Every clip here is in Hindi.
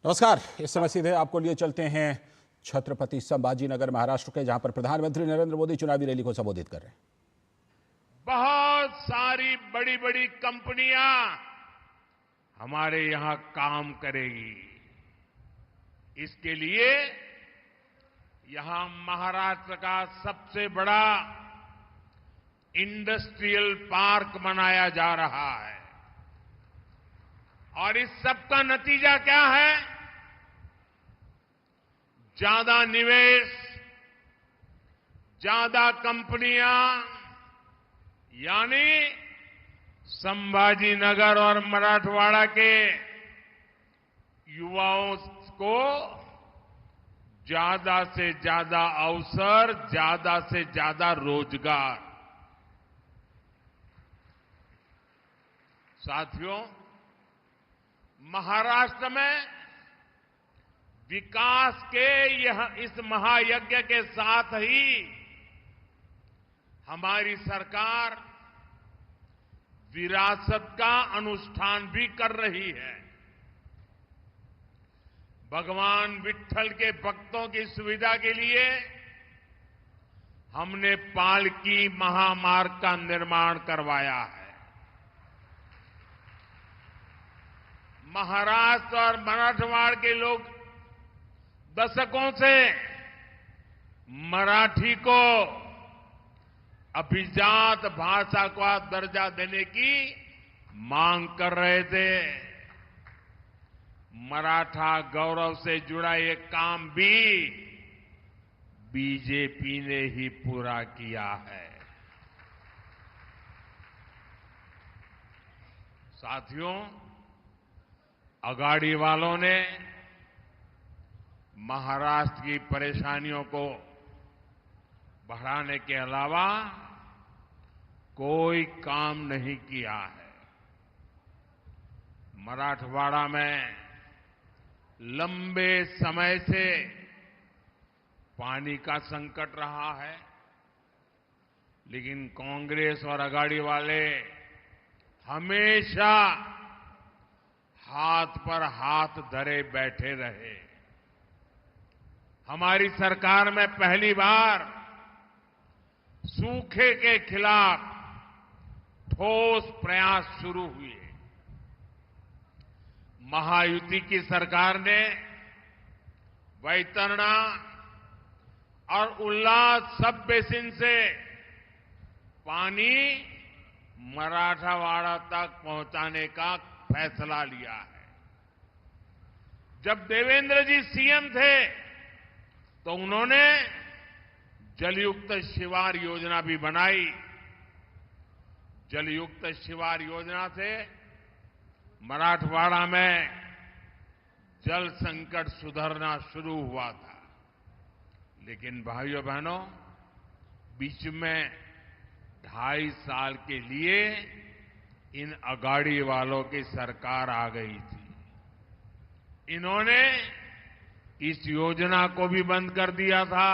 नमस्कार। इस समय सीधे आपको लिए चलते हैं छत्रपति संभाजी नगर महाराष्ट्र के, जहां पर प्रधानमंत्री नरेंद्र मोदी चुनावी रैली को संबोधित कर रहे हैं। बहुत सारी बड़ी बड़ी कंपनियां हमारे यहां काम करेगी। इसके लिए यहां महाराष्ट्र का सबसे बड़ा इंडस्ट्रियल पार्क बनाया जा रहा है। और इस सब का नतीजा क्या है? ज्यादा निवेश, ज्यादा कंपनियां, यानी संभाजी नगर और मराठवाड़ा के युवाओं को ज्यादा से ज्यादा अवसर, ज्यादा से ज्यादा रोजगार। साथियों, महाराष्ट्र में विकास के इस महायज्ञ के साथ ही हमारी सरकार विरासत का अनुष्ठान भी कर रही है। भगवान विट्ठल के भक्तों की सुविधा के लिए हमने पालकी महामार्ग का निर्माण करवाया है। महाराष्ट्र और मराठवाड़ा के लोग दशकों से मराठी को अभिजात भाषा का दर्जा देने की मांग कर रहे थे। मराठा गौरव से जुड़ा ये काम भी बीजेपी ने ही पूरा किया है। साथियों, अगाड़ी वालों ने महाराष्ट्र की परेशानियों को बढ़ाने के अलावा कोई काम नहीं किया है। मराठवाड़ा में लंबे समय से पानी का संकट रहा है, लेकिन कांग्रेस और अगाड़ी वाले हमेशा हाथ पर हाथ धरे बैठे रहे। हमारी सरकार में पहली बार सूखे के खिलाफ ठोस प्रयास शुरू हुए। महायुति की सरकार ने वैतरणा और उल्लास सब बेसिन से पानी मराठवाड़ा तक पहुंचाने का फैसला लिया है। जब देवेंद्र जी सीएम थे तो उन्होंने जलयुक्त शिवार योजना भी बनाई। जलयुक्त शिवार योजना से मराठवाड़ा में जल संकट सुधरना शुरू हुआ था। लेकिन भाइयों बहनों, बीच में 2.5 साल के लिए इन अगाड़ी वालों की सरकार आ गई थी। इन्होंने इस योजना को भी बंद कर दिया था।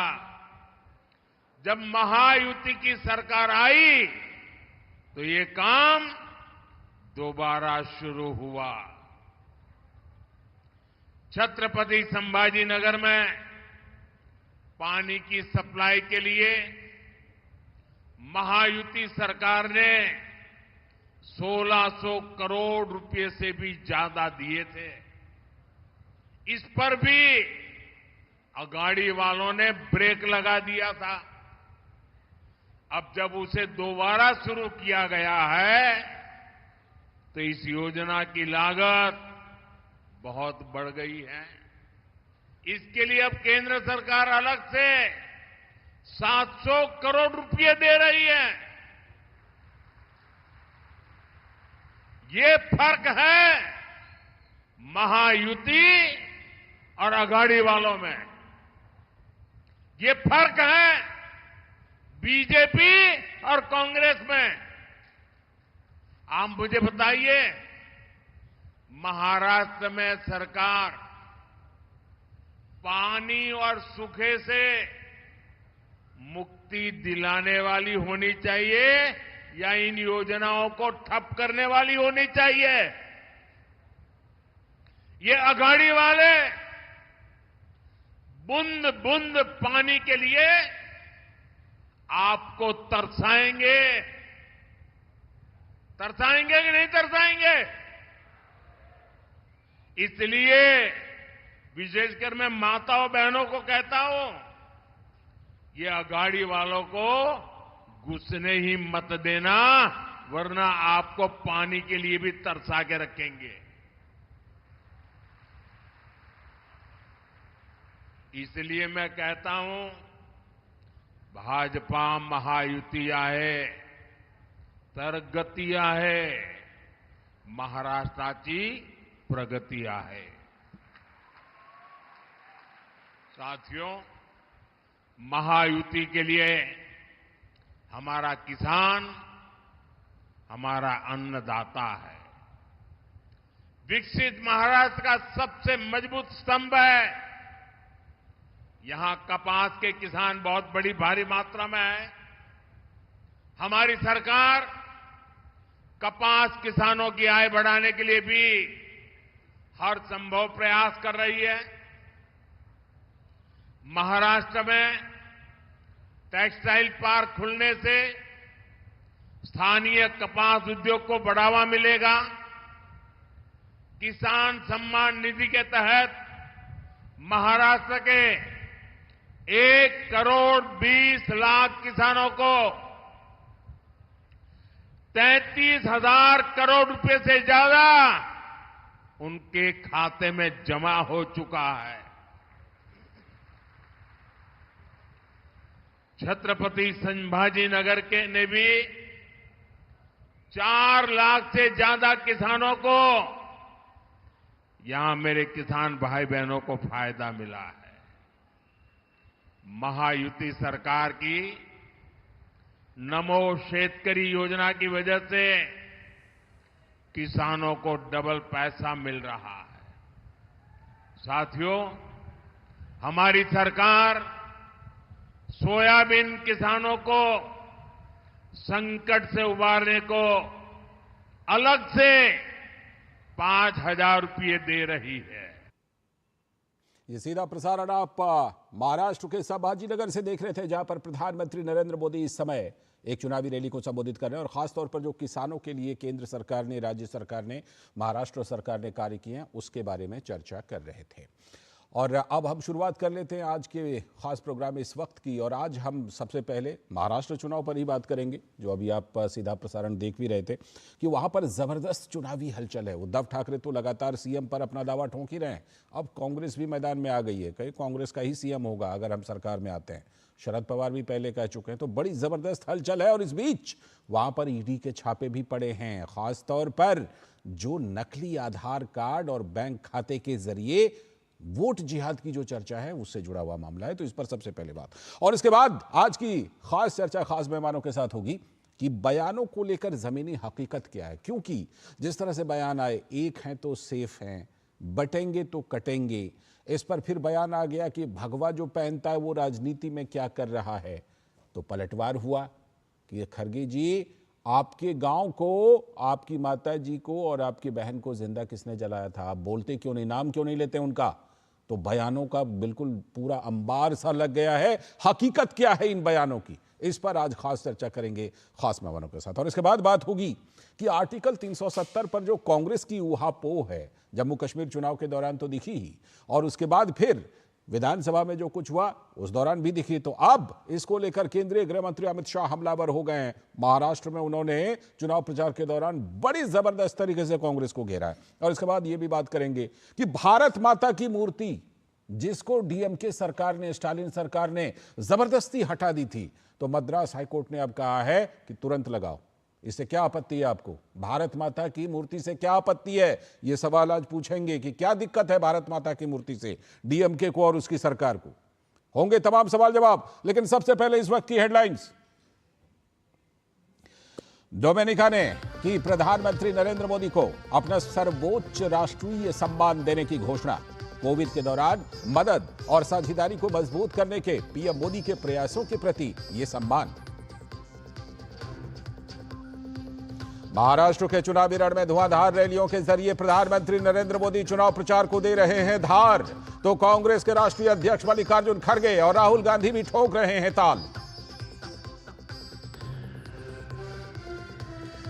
जब महायुति की सरकार आई तो ये काम दोबारा शुरू हुआ। छत्रपति संभाजी नगर में पानी की सप्लाई के लिए महायुति सरकार ने 1600 करोड़ रुपए से भी ज्यादा दिए थे। इस पर भी अगाड़ी वालों ने ब्रेक लगा दिया था। अब जब उसे दोबारा शुरू किया गया है तो इस योजना की लागत बहुत बढ़ गई है। इसके लिए अब केंद्र सरकार अलग से 700 करोड़ रुपए दे रही है। ये फर्क है महायुति और अगाड़ी वालों में। ये फर्क है बीजेपी और कांग्रेस में। आप मुझे बताइए, महाराष्ट्र में सरकार पानी और सूखे से मुक्ति दिलाने वाली होनी चाहिए या इन योजनाओं को ठप करने वाली होनी चाहिए? ये अघाड़ी वाले बूंद बूंद पानी के लिए आपको तरसाएंगे। तरसाएंगे कि नहीं तरसाएंगे? इसलिए विशेषकर मैं माताओं बहनों को कहता हूं, ये अघाड़ी वालों को घुसने ही मत देना, वरना आपको पानी के लिए भी तरसा के रखेंगे। इसलिए मैं कहता हूं, भाजपा महायुति आहे तर गती आहे, महाराष्ट्राची प्रगती आहे। साथियों, महायुति के लिए हमारा किसान हमारा अन्नदाता है। विकसित महाराष्ट्र का सबसे मजबूत स्तंभ है। यहां कपास के किसान बहुत बड़ी भारी मात्रा में है। हमारी सरकार कपास किसानों की आय बढ़ाने के लिए भी हर संभव प्रयास कर रही है। महाराष्ट्र में टेक्सटाइल पार्क खुलने से स्थानीय कपास उद्योग को बढ़ावा मिलेगा। किसान सम्मान निधि के तहत महाराष्ट्र के 1,20,00,000 किसानों को 33,000 करोड़ रुपए से ज्यादा उनके खाते में जमा हो चुका है। छत्रपति संभाजी नगर के ने भी 4 लाख से ज्यादा किसानों को, यहां मेरे किसान भाई बहनों को फायदा मिला है। महायुति सरकार की नमो शेतकरी योजना की वजह से किसानों को डबल पैसा मिल रहा है। साथियों, हमारी सरकार सोयाबीन किसानों को संकट से उबारने को अलग से 5,000 रुपये दे रही है। ये सीधा प्रसारण आप महाराष्ट्र के संभाजीनगर से देख रहे थे, जहां पर प्रधानमंत्री नरेंद्र मोदी इस समय एक चुनावी रैली को संबोधित कर रहे हैं और खासतौर पर जो किसानों के लिए केंद्र सरकार ने, राज्य सरकार ने, महाराष्ट्र सरकार ने कार्य किए हैं उसके बारे में चर्चा कर रहे थे। और अब हम शुरुआत कर लेते हैं आज के खास प्रोग्राम इस वक्त की। और आज हम सबसे पहले महाराष्ट्र चुनाव पर ही बात करेंगे, जो अभी आप सीधा प्रसारण देख भी रहे थे कि वहां पर जबरदस्त चुनावी हलचल है। उद्धव ठाकरे तो लगातार सीएम पर अपना दावा ठोंक ही रहे हैं। अब कांग्रेस भी मैदान में आ गई है, कहीं कांग्रेस का ही सीएम होगा अगर हम सरकार में आते हैं। शरद पवार भी पहले कह चुके हैं, तो बड़ी जबरदस्त हलचल है। और इस बीच वहां पर ईडी के छापे भी पड़े हैं, खासतौर पर जो नकली आधार कार्ड और बैंक खाते के जरिए वोट जिहाद की जो चर्चा है उससे जुड़ा हुआ मामला है। तो इस पर सबसे पहले बात, और इसके बाद आज की खास चर्चा खास मेहमानों के साथ होगी कि बयानों को लेकर जमीनी हकीकत क्या है। क्योंकि जिस तरह से बयान आए, एक हैं तो सेफ हैं, बटेंगे तो कटेंगे, इस पर फिर बयान आ गया कि भगवा जो पहनता है वो राजनीति में क्या कर रहा है। तो पलटवार हुआ कि खड़गे जी, आपके गांव को, आपकी माता जी को और आपकी बहन को जिंदा किसने जलाया था? आप बोलते क्यों नहीं, नाम क्यों नहीं लेते उनका? तो बयानों का बिल्कुल पूरा अंबार सा लग गया है। हकीकत क्या है इन बयानों की, इस पर आज खास चर्चा करेंगे खास मेहमानों के साथ। और इसके बाद बात होगी कि आर्टिकल 370 पर जो कांग्रेस की ऊहापोह है, जम्मू कश्मीर चुनाव के दौरान तो दिखी ही, और उसके बाद फिर विधानसभा में जो कुछ हुआ उस दौरान भी दिखी। तो अब इसको लेकर केंद्रीय गृह मंत्री अमित शाह हमलावर हो गए हैं। महाराष्ट्र में उन्होंने चुनाव प्रचार के दौरान बड़ी जबरदस्त तरीके से कांग्रेस को घेरा है। और इसके बाद यह भी बात करेंगे कि भारत माता की मूर्ति, जिसको डीएमके सरकार ने, स्टालिन सरकार ने जबरदस्ती हटा दी थी, तो मद्रास हाईकोर्ट ने अब कहा है कि तुरंत लगाओ। इससे क्या आपत्ति है आपको? भारत माता की मूर्ति से क्या आपत्ति है? यह सवाल आज पूछेंगे कि क्या दिक्कत है भारत माता की मूर्ति से डीएमके को और उसकी सरकार को। होंगे तमाम सवाल जवाब, लेकिन सबसे पहले इस वक्त की हेडलाइंस। डोमिनिका ने की प्रधानमंत्री नरेंद्र मोदी को अपना सर्वोच्च राष्ट्रीय सम्मान देने की घोषणा। कोविड के दौरान मदद और साझेदारी को मजबूत करने के पीएम मोदी के प्रयासों के प्रति यह सम्मान। महाराष्ट्र के चुनावी रण में धुआंधार रैलियों के जरिए प्रधानमंत्री नरेंद्र मोदी चुनाव प्रचार को दे रहे हैं धार, तो कांग्रेस के राष्ट्रीय अध्यक्ष मल्लिकार्जुन खड़गे और राहुल गांधी भी ठोक रहे हैं ताल।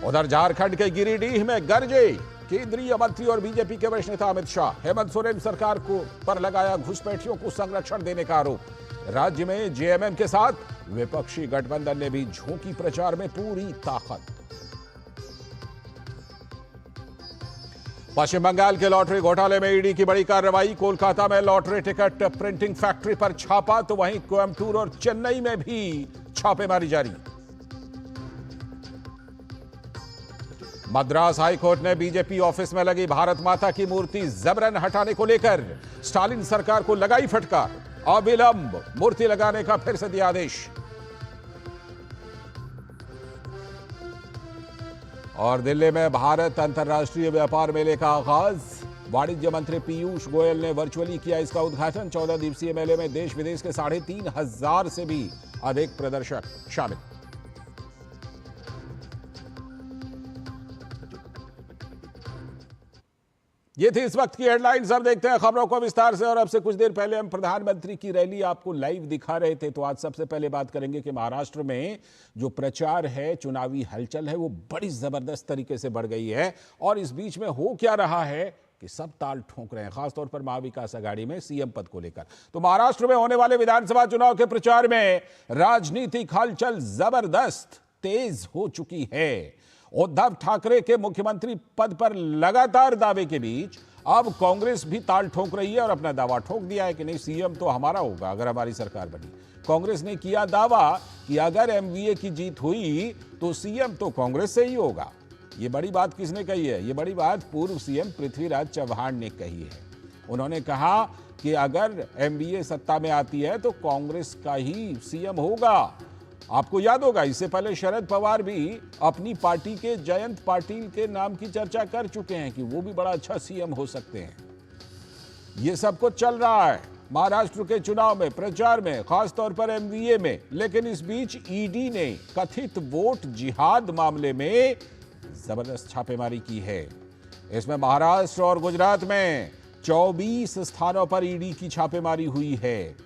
उधर झारखंड के गिरिडीह में गरजे केंद्रीय मंत्री और बीजेपी के वरिष्ठ नेता अमित शाह। हेमंत सोरेन सरकार को पर लगाया घुसपैठियों को संरक्षण देने का आरोप। राज्य में जेएमएम के साथ विपक्षी गठबंधन ने भी झोंकी प्रचार में पूरी ताकत। पश्चिम बंगाल के लॉटरी घोटाले में ईडी की बड़ी कार्रवाई। कोलकाता में लॉटरी टिकट प्रिंटिंग फैक्ट्री पर छापा, तो वहीं कोयम्बटूर और चेन्नई में भी छापेमारी जारी। मद्रास हाईकोर्ट ने बीजेपी ऑफिस में लगी भारत माता की मूर्ति जबरन हटाने को लेकर स्टालिन सरकार को लगाई फटकार। अविलंब मूर्ति लगाने का फिर से दिया आदेश। और दिल्ली में भारत अंतर्राष्ट्रीय व्यापार मेले का आगाज। वाणिज्य मंत्री पीयूष गोयल ने वर्चुअली किया इसका उद्घाटन। 14 दिवसीय मेले में देश विदेश के 3,500 से भी अधिक प्रदर्शक शामिल। ये थी इस वक्त की हेडलाइंस। अब देखते हैं खबरों को विस्तार से। और अब से कुछ देर पहले हम प्रधानमंत्री की रैली आपको लाइव दिखा रहे थे, तो आज सबसे पहले बात करेंगे कि महाराष्ट्र में जो प्रचार है, चुनावी हलचल है, वो बड़ी जबरदस्त तरीके से बढ़ गई है। और इस बीच में हो क्या रहा है कि सब ताल ठोंक रहे हैं, खासतौर पर महाविकास आघाड़ी में सीएम पद को लेकर। तो महाराष्ट्र में होने वाले विधानसभा चुनाव के प्रचार में राजनीतिक हलचल जबरदस्त तेज हो चुकी है। उद्धव ठाकरे के मुख्यमंत्री पद पर लगातार दावे के बीच अब कांग्रेस भी ताल ठोक रही है और अपना दावा ठोक दिया है कि नहीं, सीएम तो हमारा होगा अगर हमारी सरकार बनी। कांग्रेस ने किया दावा कि अगर एमवीए की जीत हुई तो सीएम तो कांग्रेस से ही होगा। यह बड़ी बात किसने कही है? यह बड़ी बात पूर्व सीएम पृथ्वीराज चव्हाण ने कही है। उन्होंने कहा कि अगर एमवीए सत्ता में आती है तो कांग्रेस का ही सीएम होगा। आपको याद होगा, इससे पहले शरद पवार भी अपनी पार्टी के जयंत पाटिल के नाम की चर्चा कर चुके हैं कि वो भी बड़ा अच्छा सीएम हो सकते हैं। ये सब कुछ चल रहा है महाराष्ट्र के चुनाव में, प्रचार में, खासतौर पर एमवीए में। लेकिन इस बीच ईडी ने कथित वोट जिहाद मामले में जबरदस्त छापेमारी की है। इसमें महाराष्ट्र और गुजरात में 24 स्थानों पर ईडी की छापेमारी हुई है।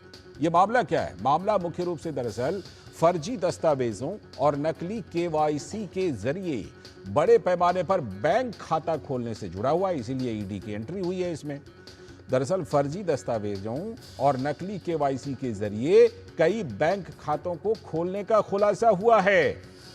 यह मामला क्या है? मामला मुख्य रूप से दरअसल फर्जी दस्तावेजों और नकली केवाईसी के जरिए बड़े पैमाने पर बैंक खाता खोलने से जुड़ा हुआ है, इसीलिए ईडी की एंट्री हुई है इसमें। दरअसल फर्जी दस्तावेजों और नकली केवाईसी के जरिए कई बैंक खातों को खोलने का खुलासा हुआ है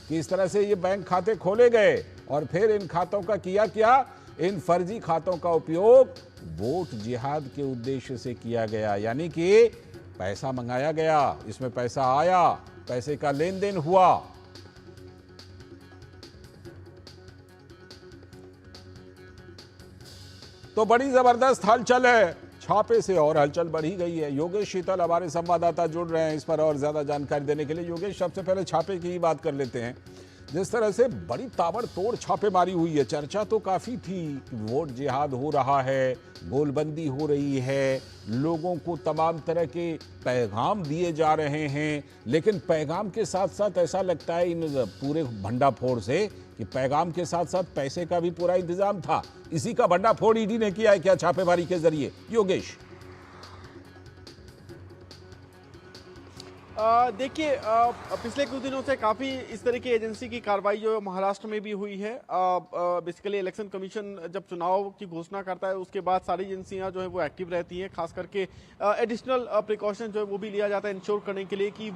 कि इस तरह से ये बैंक खाते खोले गए और फिर इन खातों का किया क्या? इन फर्जी खातों का उपयोग वोट जिहाद के उद्देश्य से किया गया, यानी कि पैसा मंगाया गया, इसमें पैसा आया, पैसे का लेन देन हुआ। तो बड़ी जबरदस्त हलचल है। छापे से और हलचल बढ़ी गई है। योगेश शीतल हमारे संवाददाता जुड़ रहे हैं इस पर और ज्यादा जानकारी देने के लिए। योगेश, सबसे पहले छापे की ही बात कर लेते हैं। जिस तरह से बड़ी ताबड़तोड़ छापेमारी हुई है, चर्चा तो काफी थी कि वोट जिहाद हो रहा है, गोलबंदी हो रही है, लोगों को तमाम तरह के पैगाम दिए जा रहे हैं। लेकिन पैगाम के साथ साथ ऐसा लगता है इन पूरे भंडाफोड़ से कि पैगाम के साथ साथ पैसे का भी पूरा इंतजाम था। इसी का भंडाफोड़ ईडी ने किया है क्या छापेमारी के जरिए? योगेश, देखिए, पिछले कुछ दिनों से काफ़ी इस तरह की एजेंसी की कार्रवाई जो महाराष्ट्र में भी हुई है। बेसिकली इलेक्शन कमीशन जब चुनाव की घोषणा करता है उसके बाद सारी एजेंसियां जो है वो एक्टिव रहती हैं। खास करके एडिशनल प्रिकॉशन जो है वो भी लिया जाता है इंश्योर करने के लिए कि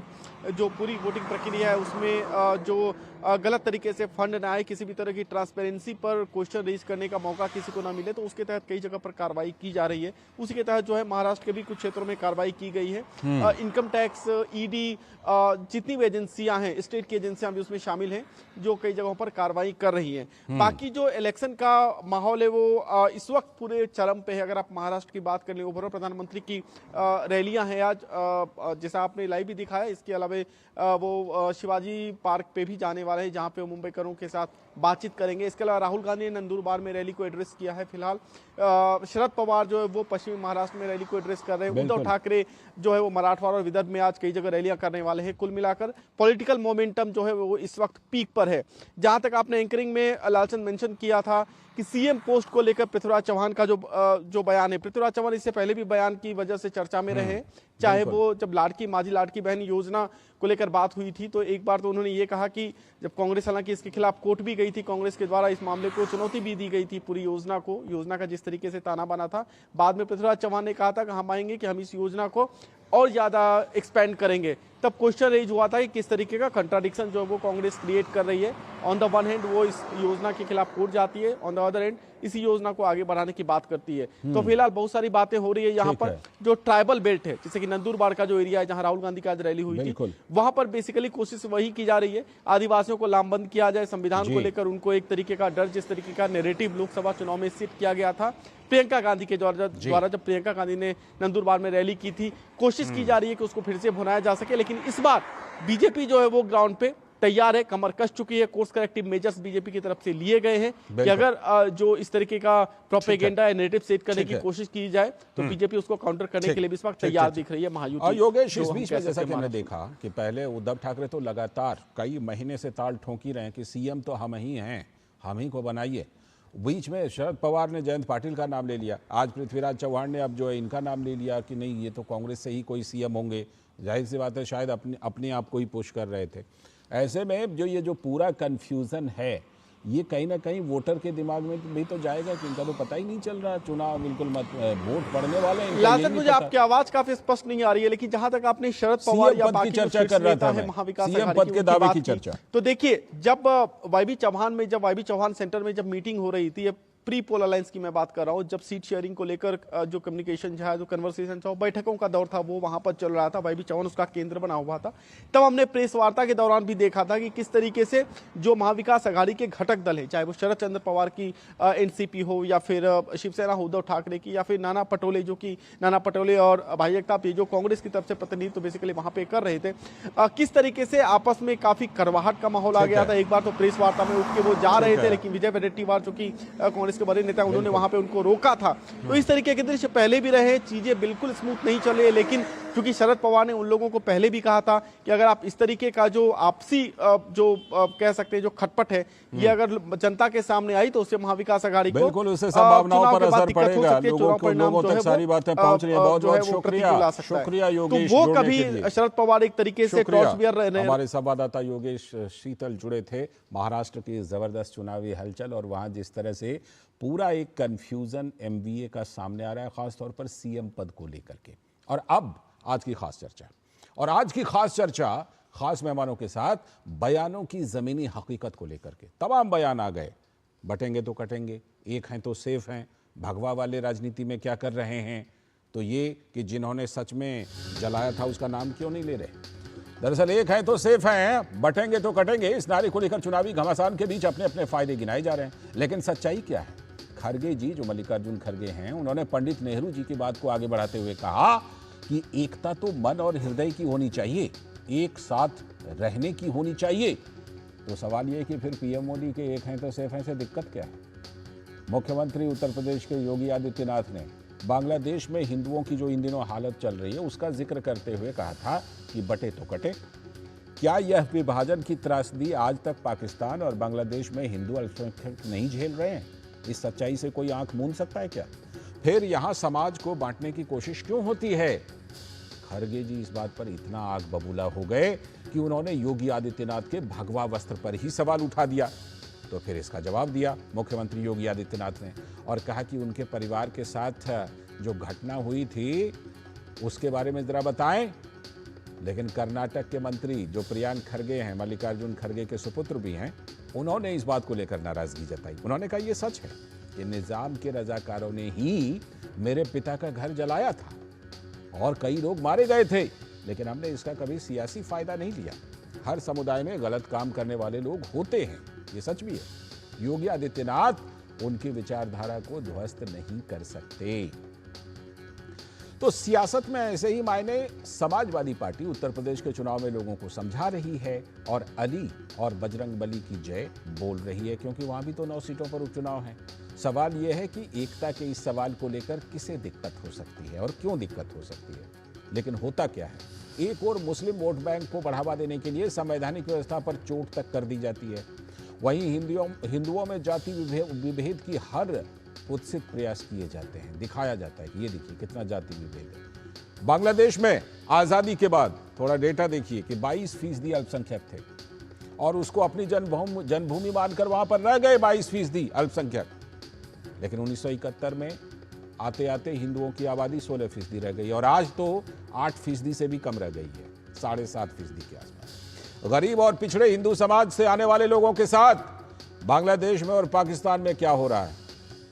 जो पूरी वोटिंग प्रक्रिया है उसमें जो गलत तरीके से फंड ना आए, किसी भी तरह की ट्रांसपेरेंसी पर क्वेश्चन रेज करने का मौका किसी को ना मिले, तो उसके तहत कई जगह पर कार्रवाई की जा रही है। उसी के तहत जो है महाराष्ट्र के भी कुछ क्षेत्रों में कार्रवाई की गई है। इनकम टैक्स, ईडी, जितनी भी एजेंसियां हैं, स्टेट की एजेंसियां भी उसमें शामिल हैं जो कई जगहों पर कार्रवाई कर रही हैं। बाकी जो इलेक्शन का माहौल है वो इस वक्त पूरे चरम पे है। अगर आप महाराष्ट्र की बात कर लें, ओवरऑल प्रधानमंत्री की रैलियां हैं आज, जैसा आपने लाइव भी दिखाया। इसके अलावा वो शिवाजी पार्क पे भी जाने वाले हैं जहां पे मुंबईकरों के साथ बातचीत करेंगे। इसके अलावा राहुल गांधी ने नंदुरबार में रैली को एड्रेस किया है। फिलहाल शरद पवार जो है वो पश्चिमी महाराष्ट्र में रैली को एड्रेस कर रहे हैं। उद्धव ठाकरे जो है वो मराठवाड़ा और विदर्भ में आज कई जगह रैलियां करने वाले हैं। कुल मिलाकर पॉलिटिकल मोमेंटम जो है वो इस वक्त पीक पर है। जहां तक आपने एंकरिंग में लालचंद मेंशन किया था कि सीएम पोस्ट को लेकर पृथ्वीराज चौहान का जो बयान है, पृथ्वीराज चौहान इससे पहले भी बयान की वजह से चर्चा में रहे, चाहे वो जब माझी लाडकी बहन योजना को लेकर बात हुई थी तो एक बार तो उन्होंने ये कहा कि जब कांग्रेस, हालांकि इसके खिलाफ कोर्ट भी गई थी, कांग्रेस के द्वारा इस मामले को चुनौती भी दी गई थी पूरी योजना का जिस तरीके से ताना बाना था। बाद में पृथ्वीराज चौहान ने कहा था कि हम आएंगे कि हम इस योजना को और ज्यादा एक्सपेंड करेंगे। तब क्वेश्चन रेज हुआ था कि किस तरीके का कंट्राडिक्शन जो है वो कांग्रेस क्रिएट कर रही है। ऑन द वन हैंड वो इस योजना के खिलाफ कोर्ट जाती है, ऑन द अदर हैंड इसी योजना को आगे बढ़ाने की बात करती है। तो फिलहाल बहुत सारी बातें हो रही है यहाँ पर। जो ट्राइबल बेल्ट है, जैसे कि नंदुरबार का जो एरिया है जहाँ राहुल गांधी की आज रैली हुई थी, वहां पर बेसिकली कोशिश वही की जा रही है, आदिवासियों को लामबंद किया जाए, संविधान को लेकर उनको एक तरीके का डर, जिस तरीके का नैरेटिव लोकसभा चुनाव में सेट किया गया था प्रियंका गांधी के द्वारा जब प्रियंका गांधी ने नंदुरबार में रैली की थी, कोशिश की जा रही है कि उसको फिर से भुनाया जा सके। लेकिन इस बार बीजेपी जो है वो ग्राउंड पे तैयार है, कमर कस चुकी है। कोर्स करेक्टिव मेजर्स बीजेपी की तरफ से लिए गए हैं कि अगर जो इस तरीके का प्रोपेगेंडा या नैरेटिव सेट करने की कोशिश की जाए तो बीजेपी उसको काउंटर करने के लिए भी इस वक्त तैयार दिख रही है महायुति। और योगेश, इस बीच में जैसा कि हमने देखा कि पहले उद्धव ठाकरे तो लगातार कई महीने से ताल ठोंकी रहे हैं कि सीएम तो हम ही हैं, हम ही को बनाइए। बीच में शरद पवार ने जयंत पाटिल का नाम ले लिया, आज पृथ्वीराज चौहान ने अब जो है इनका नाम ले लिया कि नहीं ये तो कांग्रेस से ही कोई सीएम होंगे। जाहिर सी बात है शायद अपने आप को ही पुश कर रहे थे। ऐसे में जो पूरा कन्फ्यूजन है ये कहीं ना कहीं वोटर के दिमाग में भी तो जाएगा कि इनका तो पता ही नहीं चल रहा, चुनाव बिल्कुल मत वोट पड़ने वाले हैं। लालचंद, मुझे आपकी आवाज काफी स्पष्ट नहीं आ रही है, लेकिन जहां तक आपने शरद पवार या बाकी चर्चा कर रहा था महाविकास सीएम पद के दावे की चर्चा, तो देखिए जब वाईबी चौहान सेंटर में जब मीटिंग हो रही थी, प्री पोल अलायंस की मैं बात कर रहा हूं, जब सीट शेयरिंग को लेकर जो कम्युनिकेशन था, जो कन्वर्सेशन था, बैठकों का दौर था, वो वहां पर चल रहा था, वाईबी चौहान उसका केंद्र बना हुआ था। तब हमने प्रेस वार्ता के दौरान भी देखा था कि किस तरीके से जो महाविकास आघाड़ी के घटक दल है, चाहे वो शरद चंद्र पवार की एनसीपी हो या फिर शिवसेना उद्धव ठाकरे की या फिर नाना पटोले और भाई जगताप, जो कांग्रेस की तरफ से प्रतिनिधित्व बेसिकली वहां पे कर रहे थे, किस तरीके से आपस में काफी करवाहट का माहौल आ गया था। एक बार तो प्रेस वार्ता में उठ के वो जा रहे थे, लेकिन विजय वडेट्टीवार जो कि कांग्रेस के बड़े नेता, उन्होंने वहां पे उनको रोका था। तो इस तरीके के दृश्य पहले भी रहे, चीजें बिल्कुल स्मूथ नहीं चल रही है। लेकिन क्योंकि शरद पवार ने उन लोगों को पहले भी कहा था कि अगर आप इस तरीके का जो आपसी कह सकते हैं जो खटपट है, ये अगर जनता के सामने आई तो उससे महाविकास आघाड़ी को बिल्कुल उससे संभावनाओं पर असर पड़ेगा, लोगों तक सारी बातें पहुंच रही है। बहुत शुक्रिया योगेश। तो वो कभी शरद पवार एक तरीके से क्रॉसबियर रहे। हमारे संवाददाता योगेश शीतल जुड़े थे महाराष्ट्र की जबरदस्त चुनावी हलचल और वहां जिस तरह से पूरा एक कंफ्यूजन एमवीए का सामने आ रहा है, खासतौर पर सीएम पद को लेकर के। और अब आज की खास चर्चा खास मेहमानों के साथ बयानों की जमीनी हकीकत को लेकर के। तमाम बयान आ गए, बटेंगे तो कटेंगे, एक हैं तो सेफ हैं, भगवा वाले राजनीति में क्या कर रहे हैं, तो ये कि जिन्होंने सच में जलाया था उसका नाम क्यों नहीं ले रहे। दरअसल एक है तो सेफ हैं, बटेंगे तो कटेंगे, इस नारे को लेकर चुनावी घमासान के बीच अपने अपने फायदे गिनाए जा रहे हैं। लेकिन सच्चाई क्या है? खरगे जी, जो मल्लिकार्जुन खरगे हैं, उन्होंने पंडित नेहरू जी की बात को आगे बढ़ाते हुए कहा कि एकता तो मन और हृदय की होनी चाहिए, एक साथ रहने की होनी चाहिए। तो सवाल यह कि फिर पीएम मोदी के एक हैं तो सेफ हैं से दिक्कत क्या है? मुख्यमंत्री उत्तर प्रदेश के योगी आदित्यनाथ ने बांग्लादेश में हिंदुओं की जो इन दिनों हालत चल रही है उसका जिक्र करते हुए कहा था कि बटे तो कटे। क्या यह विभाजन की त्रासदी आज तक पाकिस्तान और बांग्लादेश में हिंदू अल्पसंख्यक नहीं झेल रहे हैं? इस सच्चाई से कोई आंख मूंद सकता है क्या? फिर यहां समाज को बांटने की कोशिश क्यों होती है? खरगे जी इस बात पर इतना आग बबूला हो गए कि उन्होंने योगी आदित्यनाथ के भगवा वस्त्र पर ही सवाल उठा दिया। तो फिर इसका जवाब दिया मुख्यमंत्री योगी आदित्यनाथ ने और कहा कि उनके परिवार के साथ जो घटना हुई थी उसके बारे में जरा बताएं। लेकिन कर्नाटक के मंत्री जो प्रियांक खरगे हैं, मल्लिकार्जुन खरगे के सुपुत्र भी हैं, उन्होंने इस बात को लेकर नाराजगी जताई। उन्होंने कहा यह सच है कि निजाम के रजाकारों ने ही मेरे पिता का घर जलाया था और कई लोग मारे गए थे, लेकिन हमने इसका कभी सियासी फायदा नहीं लिया। हर समुदाय में गलत काम करने वाले लोग होते हैं, ये सच भी है। योगी आदित्यनाथ उनकी विचारधारा को ध्वस्त नहीं कर सकते। तो सियासत में ऐसे ही मायने समाजवादी पार्टी उत्तर प्रदेश के चुनाव में लोगों को समझा रही है और अली और बजरंगबली की जय बोल रही है, क्योंकि वहां भी तो 9 सीटों पर उपचुनाव है। सवाल यह है कि एकता के इस सवाल को लेकर किसे दिक्कत हो सकती है और क्यों दिक्कत हो सकती है। लेकिन होता क्या है, एक और मुस्लिम वोट बैंक को बढ़ावा देने के लिए संवैधानिक व्यवस्था पर चोट तक कर दी जाती है, वहीं हिंदुओं में जाति विभेद की हर कुत्सित प्रयास किए जाते हैं। दिखाया जाता है कि ये देखिए कितना जाति विभेद है। बांग्लादेश में आजादी के बाद थोड़ा डेटा देखिए कि 22% अल्पसंख्यक थे और उसको अपनी जन्मभूमि मानकर वहां पर रह गए 22% अल्पसंख्यक। लेकिन 1971 में आते आते हिंदुओं की आबादी 16% रह गई और आज तो 8% से भी कम रह गई है, 7.5% के आसपास। गरीब और पिछड़े हिंदू समाज से आने वाले लोगों के साथ बांग्लादेश में और पाकिस्तान में क्या हो रहा है,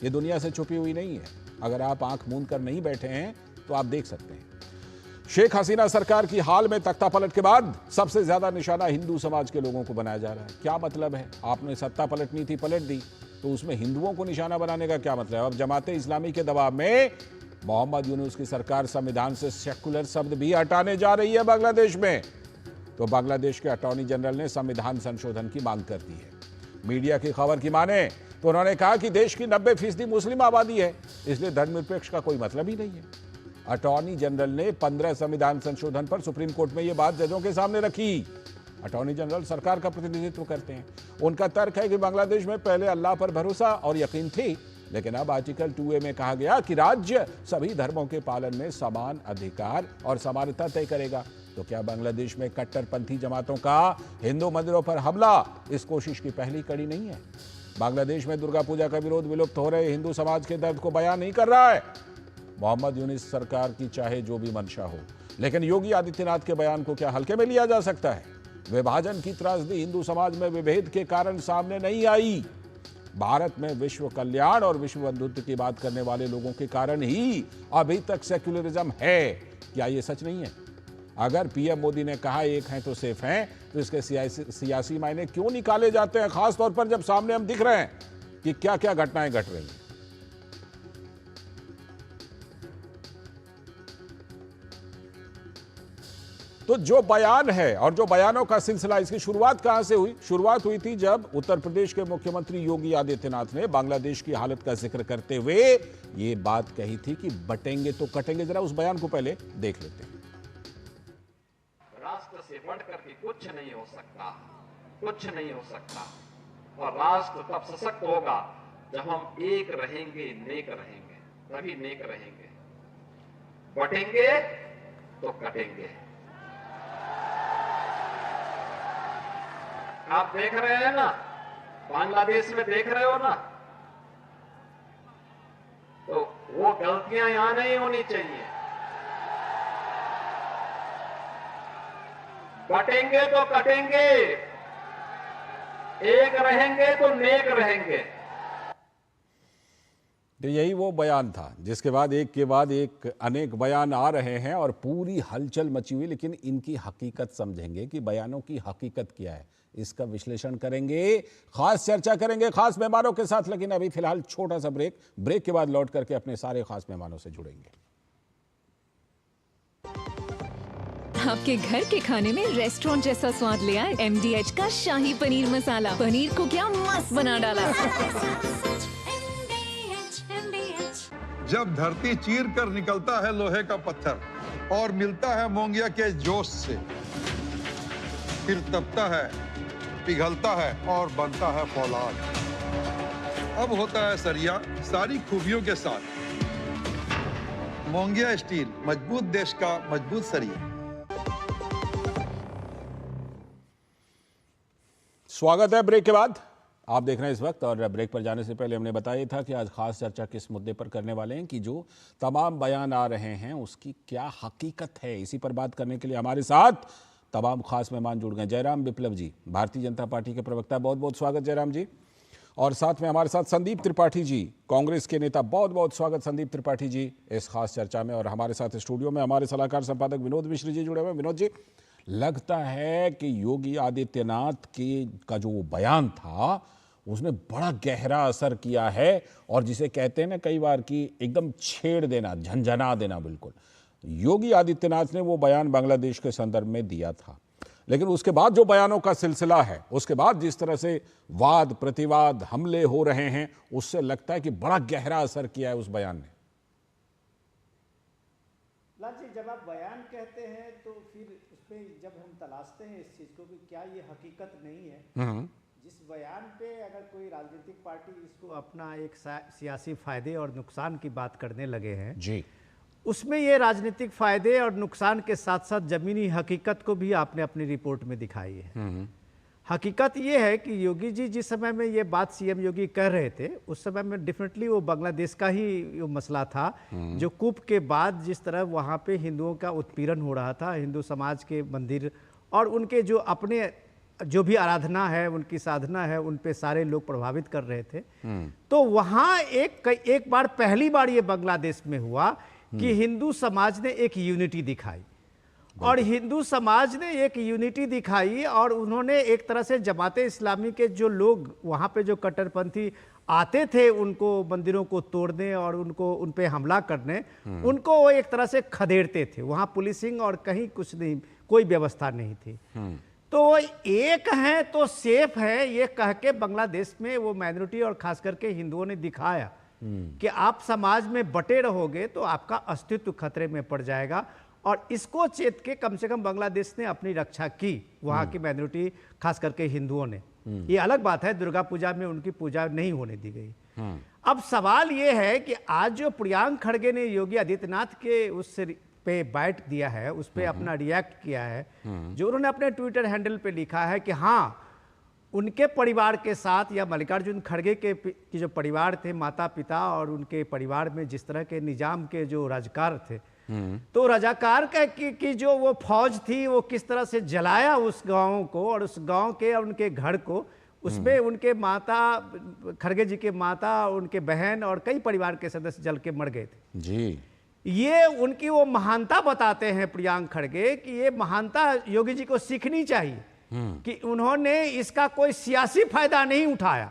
ये दुनिया से छुपी हुई नहीं है। अगर आप आंख मूंद कर नहीं बैठे हैं तो आप देख सकते हैं। शेख हसीना सरकार की हाल में तख्तापलट के बाद सबसे ज्यादा निशाना हिंदू समाज के लोगों को बनाया जा रहा है। क्या मतलब है, आपने सत्ता पलटनी थी, पलट दी, तो उसमें हिंदुओं को निशाना बनाने का क्या मतलब है। अब जमाते इस्लामी के दबाव में मोहम्मद यूनुस की सरकार संविधान से सेक्युलर शब्द भी हटाने जा रही है बांग्लादेश में। तो बांग्लादेश के अटॉर्नी जनरल ने संविधान संशोधन की मांग कर दी है। मीडिया की खबर की माने तो उन्होंने कहा कि देश की 90% मुस्लिम आबादी है, इसलिए धर्मनिरपेक्ष का कोई मतलब ही नहीं है। अटॉर्नी जनरल ने 15 संविधान संशोधन पर सुप्रीम कोर्ट में यह बात जजों के सामने रखी। अटॉर्नी जनरल सरकार का प्रतिनिधित्व करते हैं। उनका तर्क है कि बांग्लादेश में पहले अल्लाह पर भरोसा और यकीन थी, लेकिन अब आर्टिकल 2A में कहा गया कि राज्य सभी धर्मों के पालन में समान अधिकार और समानता तय करेगा। तो क्या बांग्लादेश में कट्टरपंथी जमातों का हिंदू मंदिरों पर हमला इस कोशिश की पहली कड़ी नहीं है? बांग्लादेश में दुर्गा पूजा का विरोध विलुप्त हो रहे हिंदू समाज के दर्द को बयान नहीं कर रहा है। मोहम्मद यूनुस सरकार की चाहे जो भी मंशा हो, लेकिन योगी आदित्यनाथ के बयान को क्या हल्के में लिया जा सकता है? विभाजन की त्रासदी हिंदू समाज में विभेद के कारण सामने नहीं आई। भारत में विश्व कल्याण और विश्व बंधुत्व की बात करने वाले लोगों के कारण ही अभी तक सेक्युलरिज्म है। क्या ये सच नहीं है? अगर पीएम मोदी ने कहा एक हैं तो सेफ हैं, तो इसके सियासी मायने क्यों निकाले जाते हैं, खासतौर पर जब सामने हम दिख रहे हैं कि क्या क्या घटनाएं घट रही हैं। तो जो बयान है और जो बयानों का सिलसिला, इसकी शुरुआत कहां से हुई? शुरुआत हुई थी जब उत्तर प्रदेश के मुख्यमंत्री योगी आदित्यनाथ ने बांग्लादेश की हालत का जिक्र करते हुए ये बात कही थी कि बटेंगे तो कटेंगे। जरा उस बयान को पहले देख लेते हैं। राष्ट्र से बढ़कर के कुछ नहीं हो सकता, कुछ नहीं हो सकता। और राष्ट्र तब सशक्त होगा जब हम एक रहेंगे, नेक रहेंगे, तभी नेक रहेंगे। बटेंगे तो कटेंगे। आप देख रहे हैं ना, बांग्लादेश में देख रहे हो ना, तो वो गलतियां यहां नहीं होनी चाहिए। बटेंगे तो कटेंगे, एक रहेंगे तो नेक रहेंगे। तो यही वो बयान था जिसके बाद एक अनेक बयान आ रहे हैं और पूरी हलचल मची हुई। लेकिन इनकी हकीकत समझेंगे कि बयानों की हकीकत क्या है, इसका विश्लेषण करेंगे, खास चर्चा करेंगे खास मेहमानों के साथ। लेकिन अभी फिलहाल छोटा सा ब्रेक के बाद लौट करके अपने सारे खास मेहमानों से जुड़ेंगे। आपके घर के खाने में रेस्टोरेंट जैसा स्वाद ले आए MDH का शाही पनीर मसाला। पनीर को क्या मस्त बना डाला। जब धरती चीर कर निकलता है लोहे का पत्थर और मिलता है मोंगिया के जोश से, फिर तपता है, पिघलता है और बनता है फौलाद। अब होता है सरिया सारी खूबियों के साथ। मोंगिया स्टील, मजबूत देश का मजबूत सरिया। स्वागत है ब्रेक के बाद। आप देख रहे हैं इस वक्त, और ब्रेक पर जाने से पहले हमने बताया था कि आज खास चर्चा किस मुद्दे पर करने वाले हैं कि जो तमाम बयान आ रहे हैं उसकी क्या हकीकत है। इसी पर बात करने के लिए हमारे साथ तमाम खास मेहमान जुड़ गए। जयराम विप्लव जी, भारतीय जनता पार्टी के प्रवक्ता, बहुत बहुत स्वागत जयराम जी। और साथ में हमारे साथ संदीप त्रिपाठी जी, कांग्रेस के नेता, बहुत बहुत स्वागत संदीप त्रिपाठी जी इस खास चर्चा में। और हमारे साथ स्टूडियो में हमारे सलाहकार संपादक विनोद मिश्र जी जुड़े हुए। विनोद जी, लगता है कि योगी आदित्यनाथ का जो बयान था उसने बड़ा गहरा असर किया है, और जिसे कहते हैं ना कई बार कि एकदम छेड़ देना, झंझना देना, बिल्कुल योगी आदित्यनाथ ने वो बयान बांग्लादेश के संदर्भ में दिया था, लेकिन उसके बाद जो बयानों का सिलसिला है, उसके बाद जिस तरह से वाद प्रतिवाद हमले हो रहे हैं, उससे लगता है कि बड़ा गहरा असर किया है उस बयान ने। लाल जी, जब आप बयान कहते हैं तो फिर उसमें जब हम तलाशते हैं इस चीज को कि क्या ये हकीकत नहीं है, जिस बयान पे अगर कोई राजनीतिक पार्टी इसको अपना एक सियासी फायदे और नुकसान की बात करने लगे हैं जी, उसमें ये राजनीतिक फायदे और नुकसान के साथ साथ जमीनी हकीकत को भी आपने अपनी रिपोर्ट में दिखाई है। हकीकत ये है कि योगी जी जिस समय में ये बात सीएम योगी कह रहे थे, उस समय में डेफिनेटली वो बांग्लादेश का ही मसला था, जो कूप के बाद जिस तरह वहाँ पे हिंदुओं का उत्पीड़न हो रहा था, हिंदू समाज के मंदिर और उनके जो अपने जो भी आराधना है, उनकी साधना है, उन पे सारे लोग प्रभावित कर रहे थे। तो वहाँ एक बार पहली बार ये बांग्लादेश में हुआ कि हिंदू समाज ने एक यूनिटी दिखाई, और हिंदू समाज ने एक यूनिटी दिखाई और उन्होंने एक तरह से जमाते इस्लामी के जो लोग वहाँ पे जो कट्टरपंथी आते थे उनको मंदिरों को तोड़ने और उनको उन पे हमला करने, उनको वो एक तरह से खदेड़ते थे। वहाँ पुलिसिंग और कहीं कुछ नहीं, कोई व्यवस्था नहीं थी। तो एक है तो सेफ है ये कह के बांग्लादेश में वो माइनॉरिटी और खास करके हिंदुओं ने दिखाया कि आप समाज में बटे रहोगे तो आपका अस्तित्व खतरे में पड़ जाएगा, और इसको चेत के कम से कम बांग्लादेश ने अपनी रक्षा की, वहाँ की माइनॉरिटी खास करके हिंदुओं ने। ये अलग बात है, दुर्गा पूजा में उनकी पूजा नहीं होने दी गई। अब सवाल ये है कि आज जो प्रियंक खड़गे ने योगी आदित्यनाथ के उस पे बाइट दिया है, उस पे अपना रिएक्ट किया है, जो उन्होंने अपने ट्विटर हैंडल पे लिखा है कि हाँ, उनके परिवार के साथ या मल्लिकार्जुन खड़गे के जो परिवार थे, माता पिता और उनके परिवार में जिस तरह के निजाम के जो रजाकार थे, तो रजाकार की जो वो फौज थी वो किस तरह से जलाया उस गांव को और उस गांव के और उनके घर को, उसमें उनके माता खड़गे जी के माता, उनके बहन और कई परिवार के सदस्य जल के मर गए थे जी। ये उनकी वो महानता बताते हैं प्रियंक खड़गे कि ये महानता योगी जी को सीखनी चाहिए कि उन्होंने इसका कोई सियासी फायदा नहीं उठाया,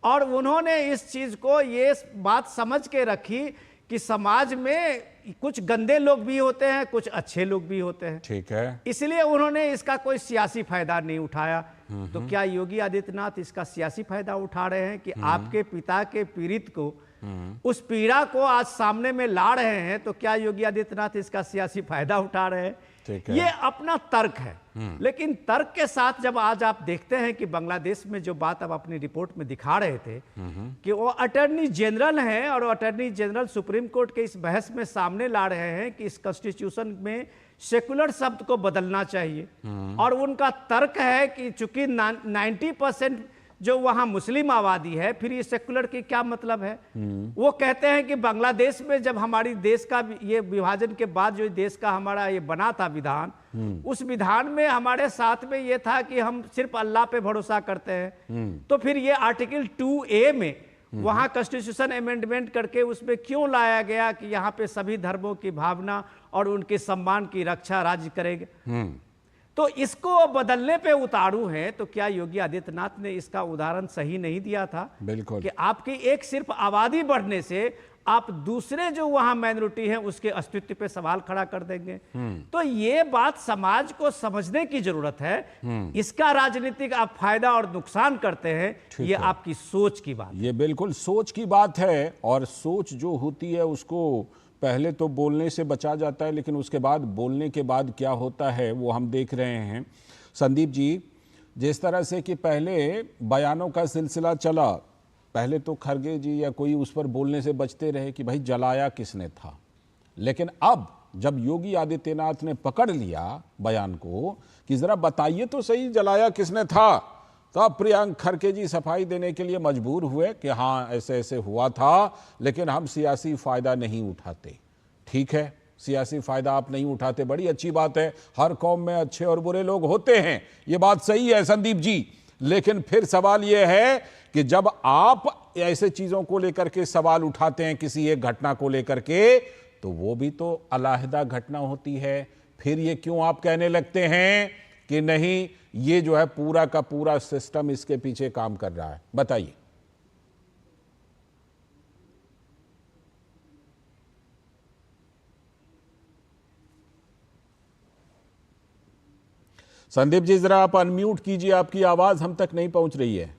और उन्होंने इस चीज को ये बात समझ के रखी कि समाज में कुछ गंदे लोग भी होते हैं, कुछ अच्छे लोग भी होते हैं, ठीक है, इसलिए उन्होंने इसका कोई सियासी फायदा नहीं उठाया। तो क्या योगी आदित्यनाथ इसका सियासी फायदा उठा रहे हैं कि आपके पिता के पीड़ित को, उस पीड़ा को आज सामने में ला रहे हैं, तो क्या योगी आदित्यनाथ इसका सियासी फायदा उठा रहे हैं? ये अपना तर्क है, लेकिन तर्क के साथ जब आज आप देखते हैं कि बांग्लादेश में जो बात आप अपनी रिपोर्ट में दिखा रहे थे कि वो अटॉर्नी जनरल हैं और अटॉर्नी जनरल सुप्रीम कोर्ट के इस बहस में सामने ला रहे हैं कि इस कॉन्स्टिट्यूशन में सेकुलर शब्द को बदलना चाहिए, और उनका तर्क है कि चूंकि 90% जो वहां मुस्लिम आबादी है, फिर ये सेकुलर की क्या मतलब है? वो कहते हैं कि बांग्लादेश में जब हमारी देश का ये विभाजन के बाद जो देश का हमारा ये बना था विधान, उस विधान में हमारे साथ में ये था कि हम सिर्फ अल्लाह पे भरोसा करते हैं। तो फिर ये आर्टिकल 2A में वहां कॉन्स्टिट्यूशन अमेंडमेंट करके उसमें क्यों लाया गया कि यहाँ पे सभी धर्मों की भावना और उनके सम्मान की रक्षा राज्य करेगा? तो इसको बदलने पे उतारू हैं। तो क्या योगी आदित्यनाथ ने इसका उदाहरण सही नहीं दिया था? बिल्कुल, कि आपकी एक सिर्फ आबादी बढ़ने से आप दूसरे जो वहां माइनॉरिटी हैं उसके अस्तित्व पे सवाल खड़ा कर देंगे। तो ये बात समाज को समझने की जरूरत है। इसका राजनीतिक आप फायदा और नुकसान करते हैं, ये आपकी सोच की बात, ये बिल्कुल सोच की बात है। और सोच जो होती है उसको पहले तो बोलने से बचा जाता है, लेकिन उसके बाद बोलने के बाद क्या होता है वो हम देख रहे हैं। संदीप जी, जिस तरह से कि पहले बयानों का सिलसिला चला, पहले तो खड़गे जी या कोई उस पर बोलने से बचते रहे कि भाई जलाया किसने था, लेकिन अब जब योगी आदित्यनाथ ने पकड़ लिया बयान को कि जरा बताइए तो सही जलाया किसने था, तब प्रियंक खड़गे जी सफाई देने के लिए मजबूर हुए कि हाँ ऐसे ऐसे हुआ था, लेकिन हम सियासी फायदा नहीं उठाते। ठीक है, सियासी फायदा आप नहीं उठाते, बड़ी अच्छी बात है, हर कौम में अच्छे और बुरे लोग होते हैं, ये बात सही है संदीप जी। लेकिन फिर सवाल यह है कि जब आप ऐसे चीजों को लेकर के सवाल उठाते हैं, किसी एक घटना को लेकर के, तो वो भी तो अलग घटना होती है। फिर ये क्यों आप कहने लगते हैं कि नहीं ये जो है पूरा का पूरा सिस्टम इसके पीछे काम कर रहा है? बताइए। संदीप जी जरा आप अनम्यूट कीजिए, आपकी आवाज हम तक नहीं पहुंच रही है।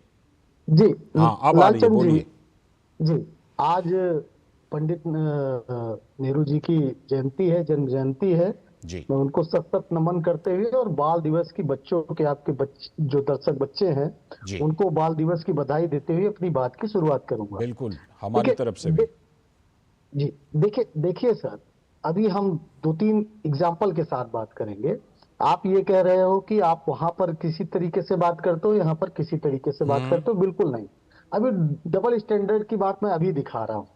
जी हाँ अब आ रही है, बोलिए। जी आज पंडित नेहरू जी की जयंती है, जन्म जयंती है जी मैं उनको सशक्त नमन करते हुए और बाल दिवस की बच्चों के आपके जो दर्शक बच्चे हैं जी उनको बाल दिवस की बधाई देते हुए अपनी बात की शुरुआत करूंगा। बिल्कुल, हमारी तरफ से भी। जी देखिए सर, अभी हम 2-3 एग्जाम्पल के साथ बात करेंगे। आप ये कह रहे हो कि आप वहां पर किसी तरीके से बात करते हो, यहाँ पर किसी तरीके से बात करते हो, बिल्कुल नहीं। अभी डबल स्टैंडर्ड की बात मैं अभी दिखा रहा हूँ।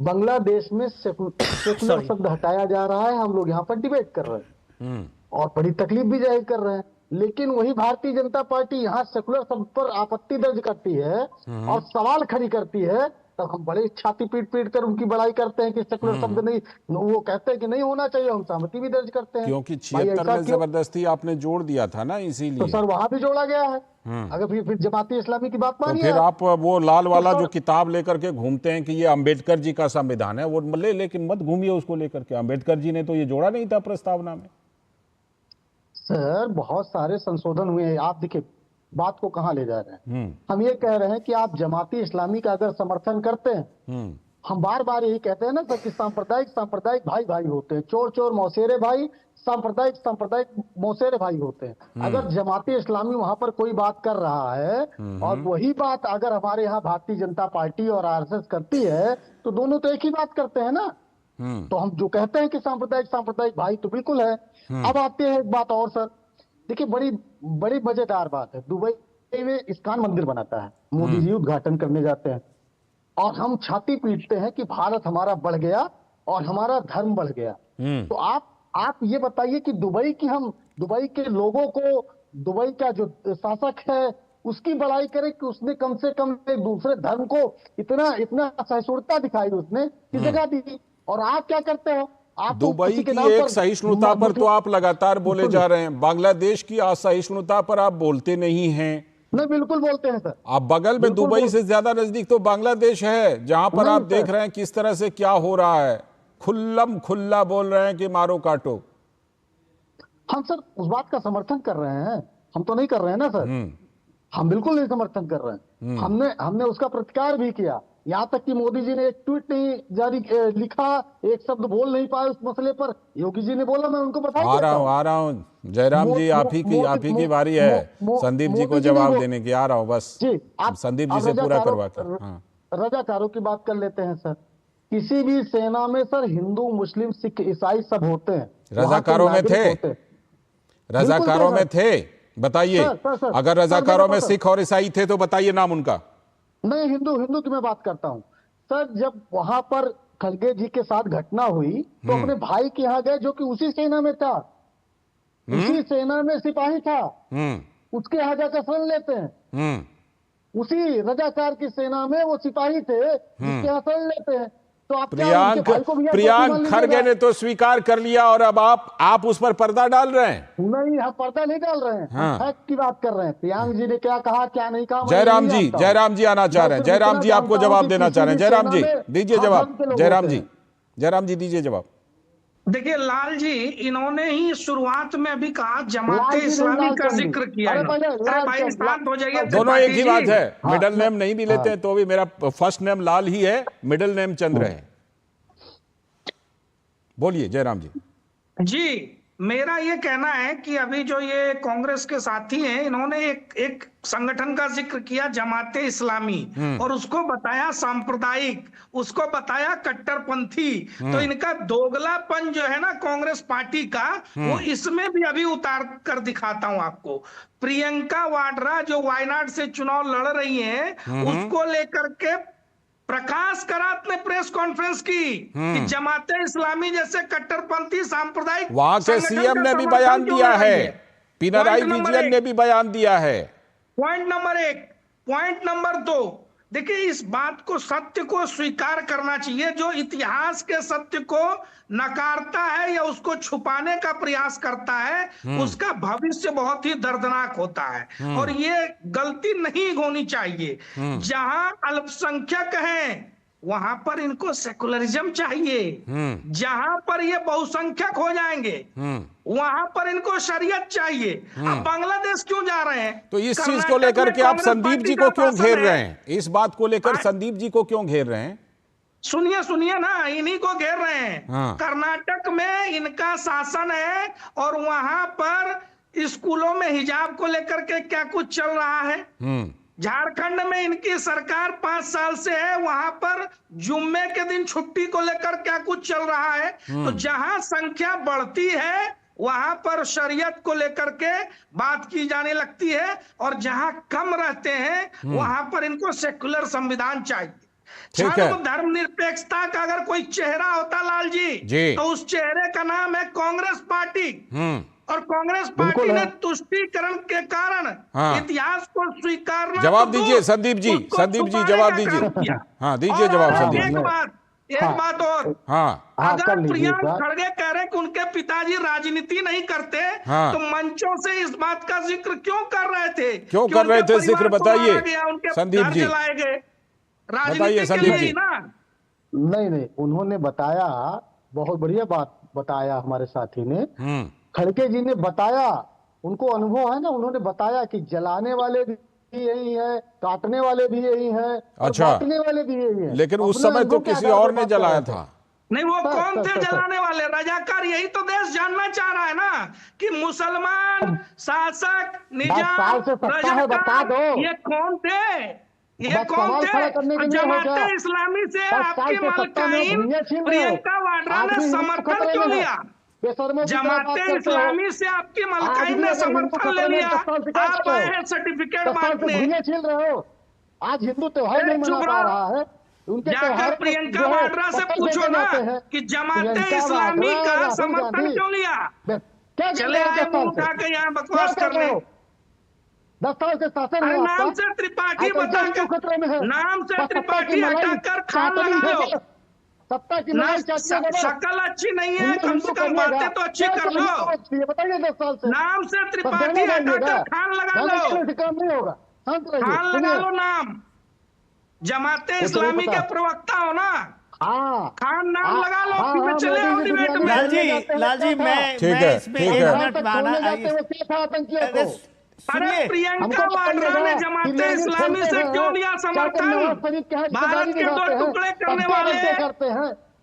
बांग्लादेश में सेकुलर शब्द हटाया जा रहा है, हम लोग यहाँ पर डिबेट कर रहे हैं और बड़ी तकलीफ भी जाहिर कर रहे हैं, लेकिन वही भारतीय जनता पार्टी यहाँ सेकुलर शब्द पर आपत्ति दर्ज करती है और सवाल खड़ी करती है, तब हम बड़े छाती पीट पीट कर उनकी बड़ाई करते हैं कि सेकुलर शब्द नहीं, वो कहते हैं कि नहीं होना चाहिए, हम सहमति भी दर्ज करते हैं। क्योंकि 76 में जबरदस्ती आपने जोड़ दिया था ना, इसीलिए। तो सर वहां भी जोड़ा गया है। अगर फिर जमाती इस्लामी की बात तो मानिए, फिर आप वो लाल वाला जो किताब लेकर के घूमते हैं कि ये अंबेडकर जी का संविधान है, वो लेकिन मत घूमिए उसको लेकर के। अंबेडकर जी ने तो ये जोड़ा नहीं था प्रस्तावना में। सर बहुत सारे संशोधन हुए हैं, आप देखिए बात को कहां ले जा रहे हैं। हम ये कह रहे हैं कि आप जमाती इस्लामी का अगर समर्थन करते हैं, हम बार बार यही कहते हैं ना सर कि सांप्रदायिक भाई भाई होते हैं, चोर चोर मौसेरे भाई, सांप्रदायिक मौसेरे भाई होते हैं। अगर जमाती इस्लामी वहां पर कोई बात कर रहा है और वही बात अगर हमारे यहाँ भारतीय जनता पार्टी और आरएसएस करती है, तो दोनों तो एक ही बात करते हैं ना। तो हम जो कहते हैं कि सांप्रदायिक भाई तो बिल्कुल है। अब आते हैं एक बात और सर, देखिए बड़ी मजेदार बात है। दुबई में इस्कान मंदिर बनाता है, मोदी जी उद्घाटन करने जाते हैं और हम छाती पीटते हैं कि भारत हमारा बढ़ गया और हमारा धर्म बढ़ गया। तो आप ये बताइए कि दुबई के लोगों को, दुबई का जो शासक है उसकी बड़ाई करें कि उसने कम से कम एक दूसरे धर्म को इतना सहिष्णुता दिखाई, उसने किस जगह दी। और आप क्या करते हो, आप दुबई की एक सहिष्णुता पर तो आप लगातार बोले जा रहे हैं, बांग्लादेश की असहिष्णुता पर आप बोलते नहीं हैं। नहीं, बिल्कुल बोलते हैं सर। आप बगल में दुबई से ज्यादा नजदीक तो बांग्लादेश है, जहां पर आप देख रहे हैं किस तरह से क्या हो रहा है। खुल्ला बोल रहे हैं कि मारो काटो। हम सर उस बात का समर्थन कर रहे हैं, हम तो नहीं कर रहे हैं ना सर, हम बिल्कुल नहीं समर्थन कर रहे हैं। हमने उसका प्रतिकार भी किया, यहाँ तक कि मोदी जी ने एक ट्वीट नहीं लिखा, एक शब्द बोल नहीं पाए उस मसले पर। योगी जी ने बोला, मैं उनको बता आ रहा हूँ जयराम जी, आप ही की बारी है संदीप जी को जवाब देने की। आ रहा हूँ बस जी, संदीप जी से पूरा करवा कर। रजाकारों की बात कर लेते हैं सर। किसी भी सेना में सर हिंदू मुस्लिम सिख ईसाई सब होते हैं। रजाकारों में थे बताइए, अगर रजाकारों में सिख और ईसाई थे तो बताइए नाम उनका। नहीं, हिंदू की मैं बात करता हूं सर। जब वहां पर खड़गे जी के साथ घटना हुई तो अपने भाई के यहाँ गए जो कि उसी सेना में था, उसी सेना में सिपाही था, उसके यहाँ जाकर शरण लेते हैं। उसी रजाकार की सेना में वो सिपाही थे जिसके यहाँ शरण लेते हैं। तो आप प्रियांक खड़गे ने तो स्वीकार कर लिया और अब आप उस पर पर्दा डाल रहे हैं। नहीं, हम पर्दा नहीं डाल रहे हैं, हम फैक्ट की बात कर रहे हैं। प्रियांक जी ने क्या कहा क्या नहीं कहा। जयराम जी आना चाह रहे हैं। जयराम जी आपको जवाब देना चाह रहे हैं। जयराम जी दीजिए जवाब। जयराम जी दीजिए जवाब। देखिए लाल जी, इन्होंने ही शुरुआत में अभी कहा जमाते इस्लामी का जिक्र किया। हो जाइए, दोनों एक ही बात है। मिडिल नेम नहीं भी लेते हैं तो भी मेरा फर्स्ट नेम लाल ही है, मिडिल नेम चंद्र है। बोलिए जयराम जी। मेरा ये कहना है कि अभी जो ये कांग्रेस के साथी हैं, इन्होंने एक संगठन का जिक्र किया जमाते इस्लामी, और उसको बताया सांप्रदायिक, उसको बताया कट्टरपंथी। तो इनका दोगलापन जो है ना कांग्रेस पार्टी का, वो इसमें भी अभी उतार कर दिखाता हूं आपको। प्रियंका वाड्रा जो वायनाड से चुनाव लड़ रही हैं, उसको लेकर के प्रकाश करात ने प्रेस कॉन्फ्रेंस की कि जमाते इस्लामी जैसे कट्टरपंथी सांप्रदायिक वहां के सीएम ने भी बयान दिया है, पिनराई विजयन ने भी बयान दिया है। Point number 1। पॉइंट नंबर 2, देखिए इस बात को, सत्य को स्वीकार करना चाहिए। जो इतिहास के सत्य को नकारता है या उसको छुपाने का प्रयास करता है, उसका भविष्य बहुत ही दर्दनाक होता है और ये गलती नहीं होनी चाहिए। जहां अल्पसंख्यक हैं, वहां पर इनको सेकुलरिज्म चाहिए। जहां पर ये बहुसंख्यक हो जाएंगे वहां पर इनको शरीयत चाहिए। अब बांग्लादेश क्यों जा रहे हैं? तो इस चीज को कर्नाटक लेकर में के आप कांग्रेस संदीप पार्टी जी का को क्यों शासन घेर है। रहे हैं? इस बात को लेकर संदीप जी को क्यों घेर रहे हैं? सुनिए सुनिए ना, इन्हीं को घेर रहे हैं। हाँ। कर्नाटक में इनका शासन है और वहां पर स्कूलों में हिजाब को लेकर के क्या कुछ चल रहा है। झारखंड में इनकी सरकार 5 साल से है, वहां पर जुम्मे के दिन छुट्टी को लेकर क्या कुछ चल रहा है। तो जहां संख्या बढ़ती है वहां पर शरीयत को लेकर के बात की जाने लगती है और जहां कम रहते हैं वहां पर इनको सेकुलर संविधान चाहिए। ठीक है। धर्मनिरपेक्षता का अगर कोई चेहरा होता लाल जी तो उस चेहरे का नाम है कांग्रेस पार्टी। और कांग्रेस पार्टी ने तुष्टीकरण के कारण इतिहास को स्वीकारना। जवाब दीजिए संदीप जी, संदीप जी जवाब दीजिए। हाँ दीजिए जवाब संदीप जी। एक बात और, हाँ अगर प्रियंक खड़गे कह रहे कि उनके पिताजी राजनीति नहीं करते तो मंचों से इस बात का जिक्र क्यों कर रहे थे? क्यों कर रहे थे जिक्र, बताइए संदीप जी, बताइए संदीप जी। नहीं, उन्होंने बताया, बहुत बढ़िया बात बताया हमारे साथी ने। खड़गे जी ने बताया, उनको अनुभव है ना, उन्होंने बताया कि जलाने वाले भी यही है, काटने वाले भी यही है, अच्छा, बांटने वाले भी यही है। लेकिन उस समय तो किसी और ने जलाया था। नहीं, वो कौन थे जलाने वाले? रजाकार। यही तो देश जानना चाह रहा है ना कि मुसलमान शासक निजाम रजाकार ये कौन थे? ये कौन थे? जमाते इस्लामी से आपकी मालकाइन प्रियंका वाड्रा ने समर्थन क्यों लिया? जमाते इस्लामी से आपकी मालकाइन ने समर्थन ले लिया, आप आए हैं सर्टिफिकेट बांटने। छील रहे हो, आज हिंदू त्योहार नहीं मना पा रहा है। जाकर प्रियंका वाड्रा से पूछो ना कि जमाते इस्लामी का समर्थन क्यों लिया। चले आए वो उठा के यहाँ बकवास करने। 10 साल से शासन है, नाम से त्रिपाठी बताकर, नाम से त्रिपाठी हटाकर खान लगा लो। सत्ता की शक्ल अच्छी नहीं है, कम से कम बातें तो अच्छी कर लो। बताइए 10 साल से नाम से त्रिपाठी हटाकर खान लगा लो। काम नहीं होगा, खान लगा लो नाम। जमाते इस्लामी के प्रवक्ता हो ना, खान नाम लगा लो, फिर चले आओ डिबेट में। लाल जी मैं इसमें 1 मिनट आना। अरे प्रियंका वाड्रा ने जमाते इस्लामी से क्यों लिया समर्थन? भारत के 2 टुकड़े करने वाले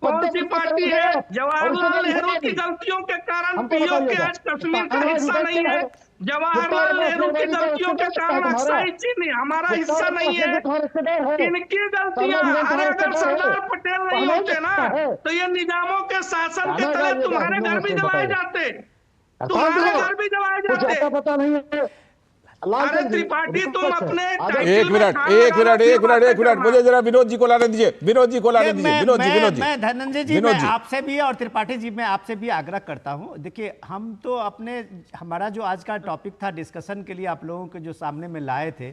कौन सी पार्टी है? जवाहरलाल नेहरू की गलतियों के कारण पीओके आज कश्मीर का हिस्सा नहीं है। जवाहरलाल नेहरू की गलतियों के कारण अक्साई चीन हमारा हिस्सा नहीं है। इनकी गलतियां। अरे अगर सरदार पटेल नहीं होते ना तो ये निजामों के शासन के तले तुम्हारे घर भी जलाए जाते, तुम्हारे घर भी जलाए जाते। पता नहीं है। अरे त्रिपाठी तुम अपने एक मिनट मुझे जरा विनोद जी को लाने दीजिए। विनोद जी मैं धनंजय जी मैं आपसे भी और त्रिपाठी जी मैं आपसे भी आग्रह करता हूं। देखिए हम तो हमारा जो आज का टॉपिक था डिस्कशन के लिए आप लोगों के जो सामने में लाए थे,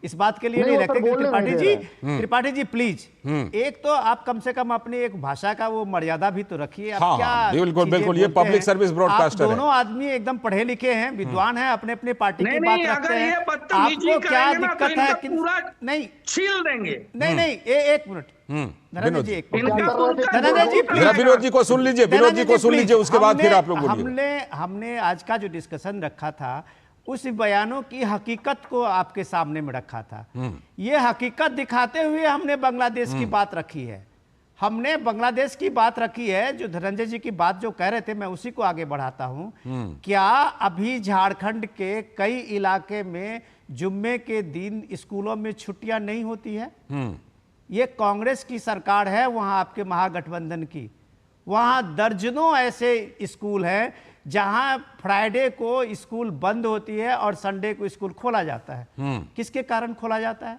इस बात के लिए नहीं रखते कि त्रिपाठी जी प्लीज एक तो आप कम से कम अपनी एक भाषा का वो मर्यादा भी तो रखिए। बिल्कुल ये पब्लिक सर्विस ब्रॉडकास्टर है। दोनों आदमी एकदम पढ़े लिखे हैं, विद्वान हैं, अपने अपने पार्टी की बात रखते हैं। ये बदतमीजी आपको क्या दिक्कत है कि पूरा नहीं छील देंगे। नहीं 1 मिनट धनंजय जी, विनोद जी को सुन लीजिए, उसके बाद फिर आप लोग बोलिए। हमने आज का जो डिस्कशन रखा था उस बयानों की हकीकत को आपके सामने में रखा था। ये हकीकत दिखाते हुए हमने बांग्लादेश की बात रखी है। हमने बांग्लादेश की बात रखी है। जो धनंजय जी की बात जो कह रहे थे मैं उसी को आगे बढ़ाता हूं। क्या अभी झारखंड के कई इलाके में जुम्मे के दिन स्कूलों में छुट्टियां नहीं होती है? ये कांग्रेस की सरकार है वहां, आपके महागठबंधन की। वहां दर्जनों ऐसे स्कूल हैं जहां फ्राइडे को स्कूल बंद होती है और संडे को स्कूल खोला जाता है। किसके कारण खोला जाता है?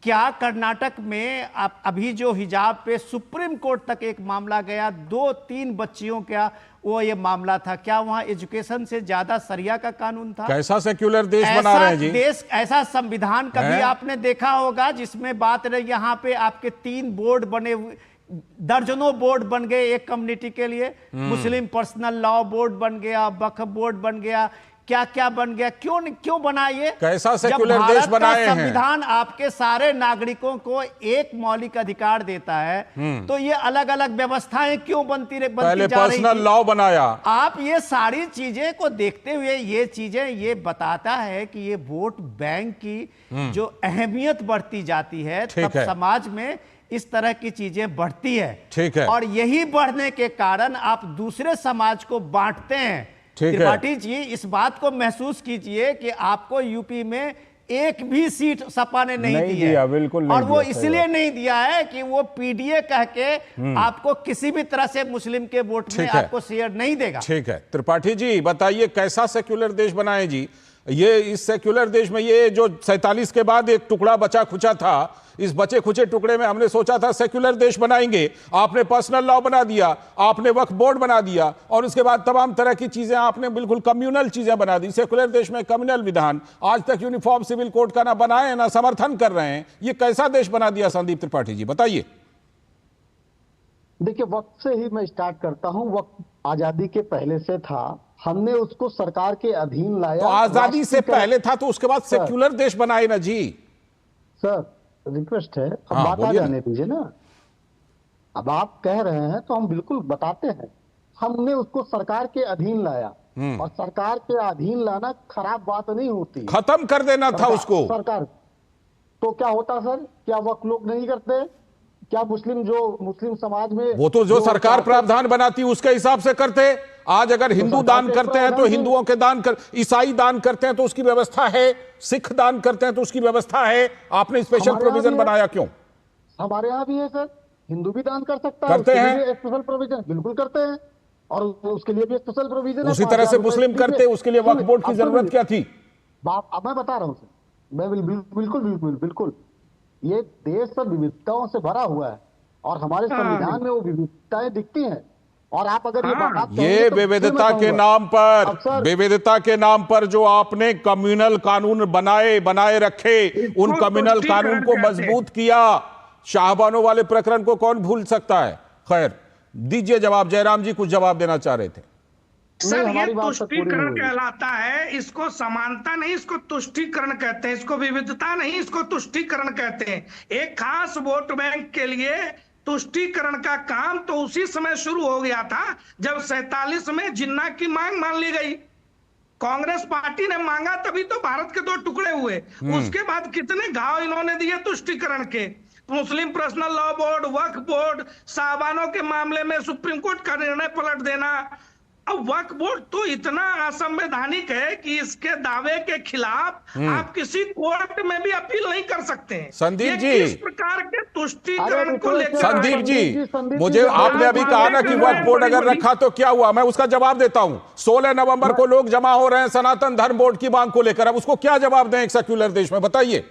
क्या कर्नाटक में आप अभी जो हिजाब पे सुप्रीम कोर्ट तक एक मामला गया, 2-3 बच्चियों का वो ये मामला था, क्या वहां एजुकेशन से ज्यादा सरिया का कानून था? कैसा सेक्युलर देश बना रहे हैं जी? देश ऐसा संविधान कभी आपने देखा होगा जिसमें बात रही यहाँ पे आपके 3 बोर्ड बने हुए दर्जनों बोर्ड बन गए एक कम्युनिटी के लिए, मुस्लिम पर्सनल लॉ बोर्ड बन गया, वक्फ बोर्ड बन गया, क्या क्या बन गया, क्यों बना ये? कैसा सेक्युलर देश बनाए हैं? संविधान आपके सारे नागरिकों को एक मौलिक अधिकार देता है, तो ये अलग अलग व्यवस्थाएं क्यों बनती पहले जा रही? पर्सनल लॉ बनाया। आप ये सारी चीजें को देखते हुए ये चीजें ये बताता है कि ये वोट बैंक की जो अहमियत बढ़ती जाती है, तब समाज में इस तरह की चीजें बढ़ती है। ठीक है। और यही बढ़ने के कारण आप दूसरे समाज को बांटते हैं। त्रिपाठी जी, इस बात को महसूस कीजिए कि आपको यूपी में एक भी सीट सपा ने नहीं दी है। बिल्कुल नहीं और वो दिया, इसलिए नहीं दिया है कि वो पीडीए कह के आपको किसी भी तरह से मुस्लिम के वोट में आपको शेयर नहीं देगा। ठीक है त्रिपाठी जी, बताइए कैसा सेक्युलर देश बनाए जी? ये इस सेक्युलर देश में ये जो 47 के बाद एक टुकड़ा बचा खुचा था, इस बचे खुचे टुकड़े में हमने सोचा था सेक्युलर देश बनाएंगे, आपने पर्सनल लॉ बना दिया, आपने वक्फ बोर्ड बना दिया, और उसके बाद तमाम तरह की चीजें आपने बिल्कुल कम्युनल चीजें बना दी। सेक्युलर देश में कम्युनल विधान, आज तक यूनिफॉर्म सिविल कोड का ना बनाए ना समर्थन कर रहे हैं। ये कैसा देश बना दिया संदीप त्रिपाठी जी, बताइए। देखिए, वक्त से ही मैं स्टार्ट करता हूं। वक्त आजादी के पहले से था, हमने उसको सरकार के अधीन लाया। तो आजादी से पहले था तो उसके बाद सेक्युलर देश बनाए ना जी। सर रिक्वेस्ट है, अब बात आ जाने दीजिए ना। अब आप कह रहे हैं तो हम बिल्कुल बताते हैं। हमने उसको सरकार के अधीन लाया, और सरकार के अधीन लाना खराब बात नहीं होती। खत्म कर देना था उसको सरकार। तो क्या होता सर? क्या वक्त लोग नहीं करते? क्या मुस्लिम समाज में वो तो जो सरकार प्रावधान बनाती उसके हिसाब से करते। आज अगर हिंदू दान करते हैं तो हिंदुओं के दान कर, ईसाई दान करते हैं तो उसकी व्यवस्था है, सिख दान करते हैं तो उसकी व्यवस्था है। आपने स्पेशल प्रोविजन बनाया क्यों? हमारे यहाँ भी है सर, हिंदू भी दान कर सकता है, करते हैं स्पेशल प्रोविजन बिल्कुल करते हैं, और उसके लिए भी स्पेशल प्रोविजन है। उसी तरह से मुस्लिम करते, उसके लिए वक्फ बोर्ड की जरूरत क्या थी? अब मैं बता रहा हूँ सर, मैं बिल्कुल ये देश सब विविधताओं से भरा हुआ है, और हमारे संविधान में वो विविधताएं दिखती हैं। और आप अगर ये विविधता के नाम पर, विविधता के नाम पर जो आपने कम्युनल कानून बनाए रखे, उन कम्युनल कानून को मजबूत किया। शाहबानों वाले प्रकरण को कौन भूल सकता है? खैर, दीजिए जवाब। जयराम जी कुछ जवाब देना चाह रहे थे। सर, ये तुष्टीकरण कहलाता है। इसको समानता नहीं, इसको तुष्टीकरण कहते हैं। इसको विविधता नहीं, इसको तुष्टीकरण कहते हैं। एक खास वोट बैंक के लिए तुष्टीकरण का काम तो उसी समय शुरू हो गया था जब 47 में जिन्ना की मांग मान ली गई। कांग्रेस पार्टी ने मांगा, तभी तो भारत के 2 टुकड़े हुए। उसके बाद कितने घाव इन्होंने दिए तुष्टीकरण के। मुस्लिम पर्सनल लॉ बोर्ड, वक्फ बोर्ड, साहबानों के मामले में सुप्रीम कोर्ट का निर्णय पलट देना। अब वक्फ बोर्ड तो इतना असंवैधानिक है कि इसके दावे के खिलाफ आप किसी कोर्ट में भी अपील नहीं कर सकते हैं। संदीप जी, इस प्रकार के तुष्टीकरण को लेकर संदीप जी, मुझे आपने अभी कहा ना कि वक्फ बोर्ड अगर रखा तो क्या हुआ, मैं उसका जवाब देता हूं। 16 नवंबर को लोग जमा हो रहे हैं सनातन धर्म बोर्ड की मांग को लेकर। अब उसको क्या जवाब दें एक सेक्युलर देश में? बताइए।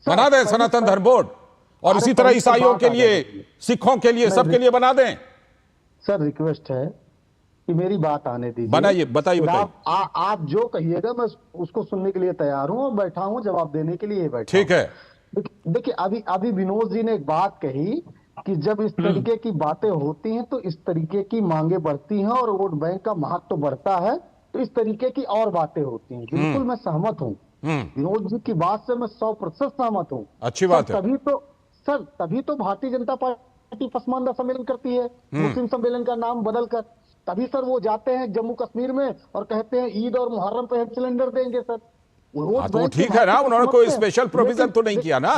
बना दें सनातन धर्म बोर्ड, और इसी तरह ईसाइयों के लिए, सिखों के लिए, सबके लिए बना दें। सर रिक्वेस्ट है कि मेरी बात आने दीजिए। बनाइए, बताइए। आप जो कहिएगा मैं उसको सुनने के लिए तैयार हूं, और बैठा हूं जवाब देने के लिए बैठा। ठीक है। देखिए, अभी विनोद जी ने एक बात कही कि जब इस तरीके की बातें होती हैं तो इस तरीके की मांगे बढ़ती हैं और वोट बैंक का महत्व बढ़ता है, तो इस तरीके की और बातें होती हैं। बिल्कुल मैं सहमत हूँ विनोद जी की बात से, मैं 100% सहमत हूँ। अच्छी बात है। तभी तो भारतीय जनता पार्टी पसमानदा सम्मेलन करती है, मुस्लिम सम्मेलन का नाम बदलकर। तभी सर वो जाते हैं जम्मू कश्मीर में और कहते हैं ईद और मुहर्रम पे हम सिलेंडर देंगे सर। तो ठीक है ना, उन्होंने कोई स्पेशल प्रोविजन तो नहीं किया ना,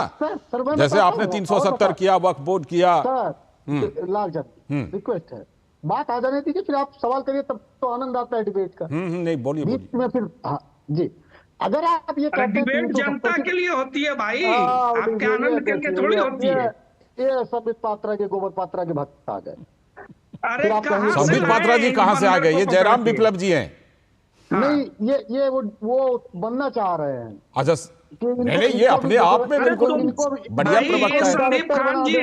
जैसे आपने 370 किया, वक्फ बोर्ड किया। लाल चंद, रिक्वेस्ट है, बात आ जाने दीजिए, फिर आप सवाल करिए, तब तो आनंद आता है डिबेट का। नहीं, बोलिए। मैं फिर जी, अगर आप ये कहते हैं डिबेट जनता के लिए होती है भाई, आपके आनंद के लिए थोड़ी होती है। ये संबित पात्रा के, गोबर पात्रा के भक्त आ गए। अरे संबित पात्रा जी कहां से आ गए? ये जयराम विप्लव जी हैं। नहीं, ये वो बनना चाह रहे हैं। अच्छा, नहीं, ये अपने आप में बिल्कुल बढ़िया प्रवक्ता है। संदीप खान जी,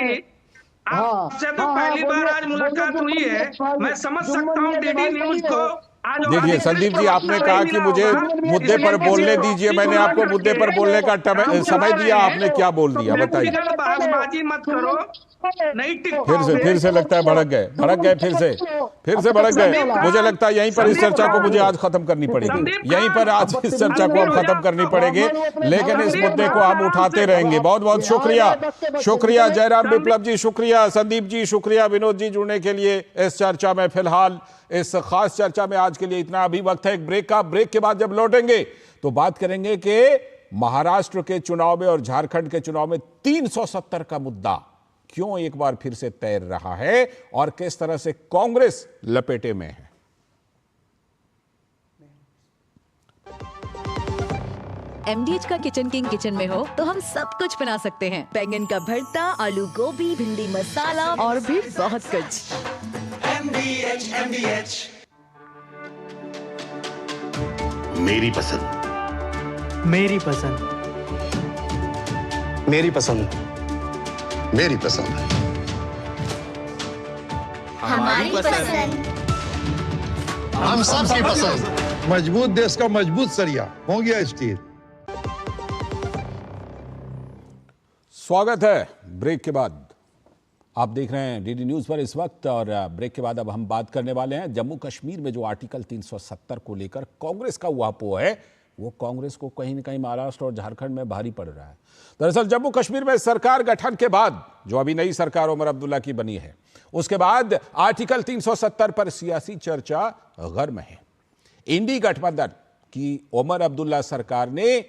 आपसे तो पहली बार आज मुलाकात हुई है। मैं समझ सकता हूँ डीडी न्यूज को देखिए संदीप जी, आपने कहा कि मुझे मुद्दे पर बोलने दीजिए, मैंने आपको मुद्दे पर बोलने का समय दिया, आपने क्या बोल दिया बताइए। बहसबाजी मत करो, नहीं टिक फिर से लगता है भड़क गए फिर से भड़क गए। मुझे लगता है यहीं पर इस चर्चा को मुझे आज खत्म करनी पड़ेगी, यहीं पर आज इस चर्चा को हम खत्म करनी पड़ेगी, लेकिन इस मुद्दे को हम उठाते रहेंगे। बहुत बहुत शुक्रिया जयराम विप्लव जी, शुक्रिया संदीप जी, शुक्रिया विनोद जी जुड़ने के लिए इस चर्चा में। फिलहाल इस खास चर्चा में आज के लिए इतना। अभी वक्त है एक ब्रेक का। ब्रेक के बाद जब लौटेंगे तो बात करेंगे कि महाराष्ट्र के चुनाव में और झारखंड के चुनाव में 370 का मुद्दा क्यों एक बार फिर से तैर रहा है और किस तरह से कांग्रेस लपेटे में है। MDH का किचन किंग किचन में हो तो हम सब कुछ बना सकते हैं। बैंगन का भरता, आलू गोभी, भिंडी मसाला और भी बहुत कुछ। MDH मेरी पसंद, मेरी पसंद, मेरी पसंद, मेरी पसंद, हमारी पसंद, हम सबकी पसंद। मजबूत देश का मजबूत सरिया हो गया स्टील। स्वागत है ब्रेक के बाद। आप देख रहे हैं डीडी न्यूज पर इस वक्त, और ब्रेक के बाद अब हम बात करने वाले हैं जम्मू कश्मीर में जो आर्टिकल 370 को लेकर कांग्रेस का उहापोह है, वो कांग्रेस को कहीं न कहीं महाराष्ट्र और झारखंड में भारी पड़ रहा है। दरअसल जम्मू कश्मीर में सरकार गठन के बाद, जो अभी नई सरकार उमर अब्दुल्ला की बनी है, उसके बाद आर्टिकल 370 पर सियासी चर्चा गर्म है। इंडी गठबंधन की उमर अब्दुल्ला सरकार ने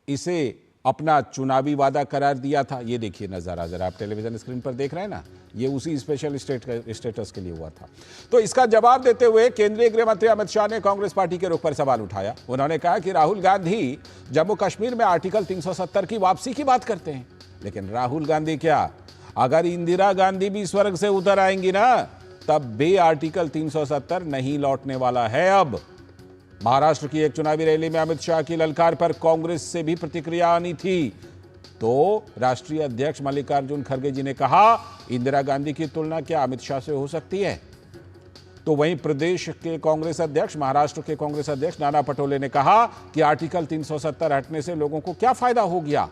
इसे अपना चुनावी वादा करार दिया था। ये देखिए नजारा, जरा आप टेलीविजन स्क्रीन पर देख रहे हैं ना, ये उसी स्पेशल स्टेटस के लिए हुआ था। तो इसका जवाब देते हुए केंद्रीय गृह मंत्री अमित शाह ने कांग्रेस पार्टी के रुख पर सवाल उठाया। उन्होंने कहा कि राहुल गांधी जम्मू कश्मीर में आर्टिकल 370 की वापसी की बात करते हैं, लेकिन राहुल गांधी क्या, अगर इंदिरा गांधी भी स्वर्ग से उतर आएंगी ना, तब भी आर्टिकल 370 नहीं लौटने वाला है। अब महाराष्ट्र की एक चुनावी रैली में अमित शाह की ललकार पर कांग्रेस से भी प्रतिक्रिया आनी थी, तो राष्ट्रीय अध्यक्ष मल्लिकार्जुन खड़गे जी ने कहा, इंदिरा गांधी की तुलना क्या अमित शाह से हो सकती है। तो वहीं प्रदेश के कांग्रेस अध्यक्ष, महाराष्ट्र के कांग्रेस अध्यक्ष नाना पटोले ने कहा कि आर्टिकल 370 हटने से लोगों को क्या फायदा हो गया,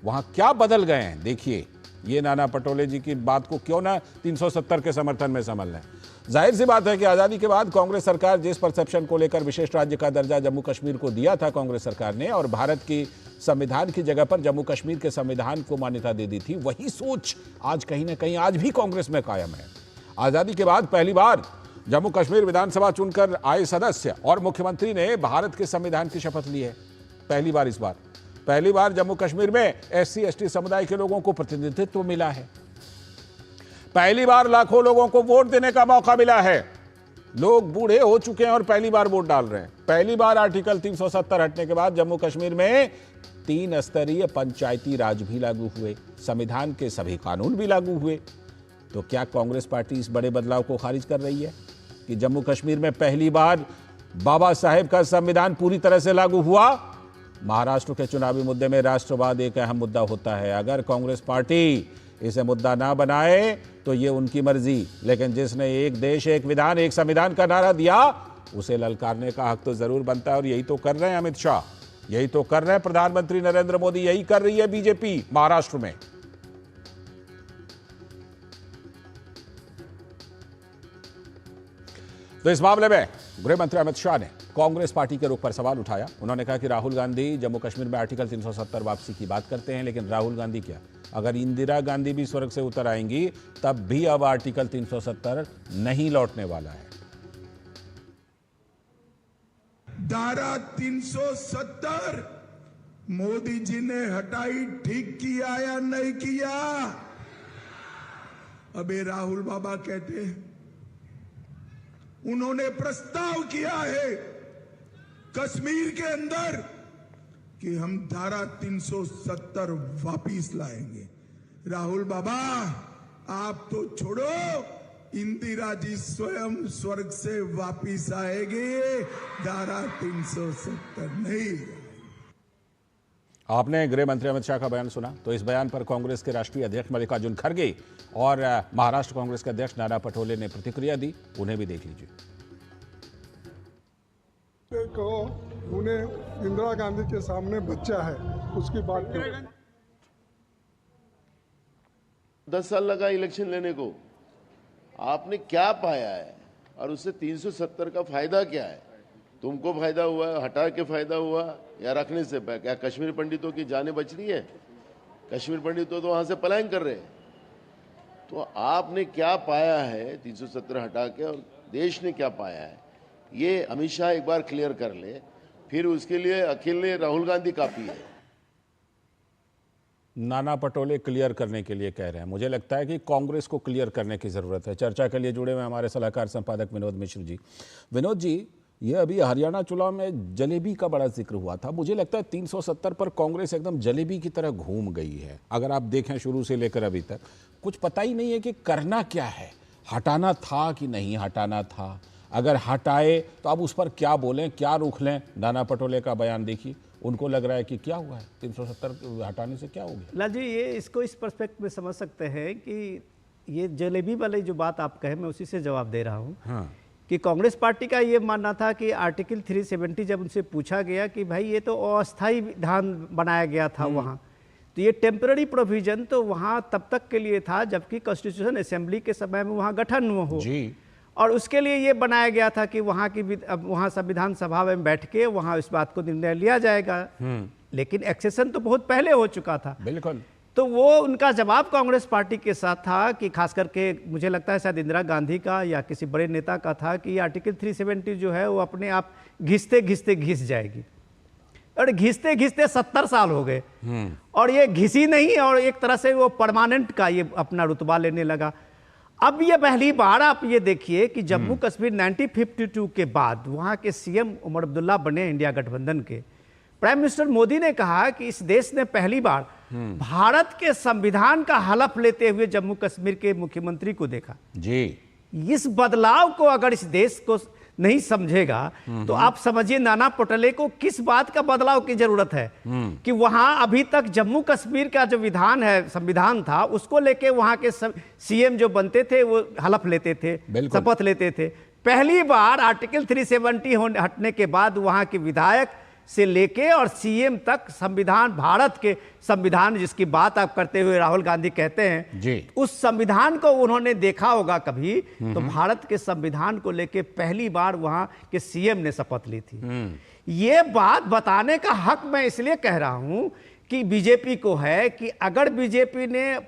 वहां क्या बदल गए हैं। देखिए ये नाना पटोले जी की बात को क्यों ना 370 के समर्थन में समझ लें। जाहिर सी बात है कि आजादी के बाद कांग्रेस सरकार जिस परसेप्शन को लेकर विशेष राज्य का दर्जा जम्मू कश्मीर को दिया था कांग्रेस सरकार ने, और भारत की संविधान की जगह पर जम्मू कश्मीर के संविधान को मान्यता दे दी थी, वही सोच आज कहीं ना कहीं आज भी कांग्रेस में कायम है। आजादी के बाद पहली बार जम्मू कश्मीर विधानसभा चुनकर आए सदस्य और मुख्यमंत्री ने भारत के संविधान की शपथ ली है। पहली बार जम्मू कश्मीर में SC/ST समुदाय के लोगों को प्रतिनिधित्व मिला है। पहली बार लाखों लोगों को वोट देने का मौका मिला है। लोग बूढ़े हो चुके हैं और पहली बार वोट डाल रहे हैं। पहली बार आर्टिकल 370 हटने के बाद जम्मू कश्मीर में 3 स्तरीय पंचायती राज भी लागू हुए, संविधान के सभी कानून भी लागू हुए। तो क्या कांग्रेस पार्टी इस बड़े बदलाव को खारिज कर रही है कि जम्मू कश्मीर में पहली बार बाबा साहेब का संविधान पूरी तरह से लागू हुआ? महाराष्ट्र के चुनावी मुद्दे में राष्ट्रवाद एक अहम मुद्दा होता है। अगर कांग्रेस पार्टी इसे मुद्दा ना बनाए तो ये उनकी मर्जी, लेकिन जिसने एक देश एक विधान एक संविधान का नारा दिया उसे ललकारने का हक तो जरूर बनता है। और यही तो कर रहे हैं अमित शाह, यही तो कर रहे हैं प्रधानमंत्री नरेंद्र मोदी, यही कर रही है बीजेपी महाराष्ट्र में। तो इस मामले में गृह मंत्री अमित शाह ने कांग्रेस पार्टी के रुख पर सवाल उठाया। उन्होंने कहा कि राहुल गांधी जम्मू कश्मीर में आर्टिकल 370 वापसी की बात करते हैं, लेकिन राहुल गांधी क्या, अगर इंदिरा गांधी भी स्वर्ग से उतर आएंगी तब भी अब आर्टिकल 370 नहीं लौटने वाला है। धारा 370 मोदी जी ने हटाई, ठीक किया या नहीं किया? अबे राहुल बाबा कहते हैं उन्होंने प्रस्ताव किया है कश्मीर के अंदर कि हम धारा 370 वापिस लाएंगे। राहुल बाबा आप तो छोड़ो, इंदिरा जी स्वयं स्वर्ग से वापिस आएंगे, धारा 370 नहीं। आपने गृह मंत्री अमित शाह का बयान सुना, तो इस बयान पर कांग्रेस के राष्ट्रीय अध्यक्ष मल्लिकार्जुन खड़गे और महाराष्ट्र कांग्रेस के अध्यक्ष नाना पटोले ने प्रतिक्रिया दी, उन्हें भी देख लीजिए। देखो, उन्हें इंदिरा गांधी के सामने बच्चा है, उसकी बात करो। 10 साल लगा इलेक्शन लेने को, आपने क्या पाया है और उससे 370 का फायदा क्या है? तुमको फायदा हुआ, हटा के फायदा हुआ या रखने से? क्या कश्मीर पंडितों की जानें बच रही है? कश्मीर पंडितों तो वहां से पलायन कर रहे हैं। तो आपने क्या पाया है 370 हटा के, और देश ने क्या पाया है? ये अमित शाह एक बार क्लियर कर ले, फिर उसके लिए अकेले राहुल गांधी काफी है। नाना पटोले क्लियर करने के लिए कह रहे हैं। मुझे लगता है कि कांग्रेस को क्लियर करने की जरूरत है। चर्चा के लिए जुड़े हुए हमारे सलाहकार संपादक विनोद मिश्र जी। विनोद जी, ये अभी हरियाणा चुनाव में जलेबी का बड़ा जिक्र हुआ था। मुझे लगता है 370 पर कांग्रेस एकदम जलेबी की तरह घूम गई है। अगर आप देखें शुरू से लेकर अभी तक कुछ पता ही नहीं है कि करना क्या है, हटाना था कि नहीं हटाना था, अगर हटाए तो अब उस पर क्या बोलें, क्या रुख लें। नाना पटोले का बयान देखिए, उनको लग रहा है कि क्या हुआ है, 370 हटाने से क्या हो गया। लाल जी, ये इसको इस पर्सपेक्ट में समझ सकते हैं कि ये जलेबी वाली जो बात आप कहे, मैं उसी से जवाब दे रहा हूँ। हाँ। कि कांग्रेस पार्टी का ये मानना था कि आर्टिकल 370 जब उनसे पूछा गया कि भाई ये तो अस्थायी विधान बनाया गया था वहाँ, तो ये टेम्पररी प्रोविजन तो वहाँ तब तक के लिए था जबकि कॉन्स्टिट्यूशन असेंबली के समय में वहाँ गठन हो जी। और उसके लिए ये बनाया गया था कि वहाँ संविधान सभा में बैठ के वहाँ इस बात को निर्णय लिया जाएगा। लेकिन एक्सेशन तो बहुत पहले हो चुका था। बिल्कुल। तो वो उनका जवाब कांग्रेस पार्टी के साथ था कि खास करके मुझे लगता है शायद इंदिरा गांधी का या किसी बड़े नेता का था कि आर्टिकल 370 जो है वो अपने आप घिसते घिसते घिस जाएगी। और घिसते घिसते 70 साल हो गए और ये घिसी नहीं, और एक तरह से वो परमानेंट का ये अपना रुतबा लेने लगा। अब ये पहली बार आप ये देखिए कि जम्मू कश्मीर 1952 के बाद वहाँ के सीएम उमर अब्दुल्ला बने इंडिया गठबंधन के। प्राइम मिनिस्टर मोदी ने कहा कि इस देश ने पहली बार भारत के संविधान का हलफ लेते हुए जम्मू कश्मीर के मुख्यमंत्री को देखा जी। इस बदलाव को अगर इस देश को नहीं समझेगा तो आप समझिए नाना पटोले को किस बात का बदलाव की जरूरत है कि वहां अभी तक जम्मू कश्मीर का जो विधान है, संविधान था, उसको लेके वहां के सीएम जो बनते थे वो हलफ लेते थे, शपथ लेते थे। पहली बार आर्टिकल 370 हटने के बाद वहां के विधायक से लेके और सीएम तक संविधान, भारत के संविधान जिसकी बात आप करते हुए राहुल गांधी कहते हैं जी, उस संविधान को उन्होंने देखा होगा कभी, तो भारत के संविधान को लेके पहली बार वहां के सीएम ने शपथ ली थी। ये बात बताने का हक मैं इसलिए कह रहा हूं कि बीजेपी को है कि अगर बीजेपी ने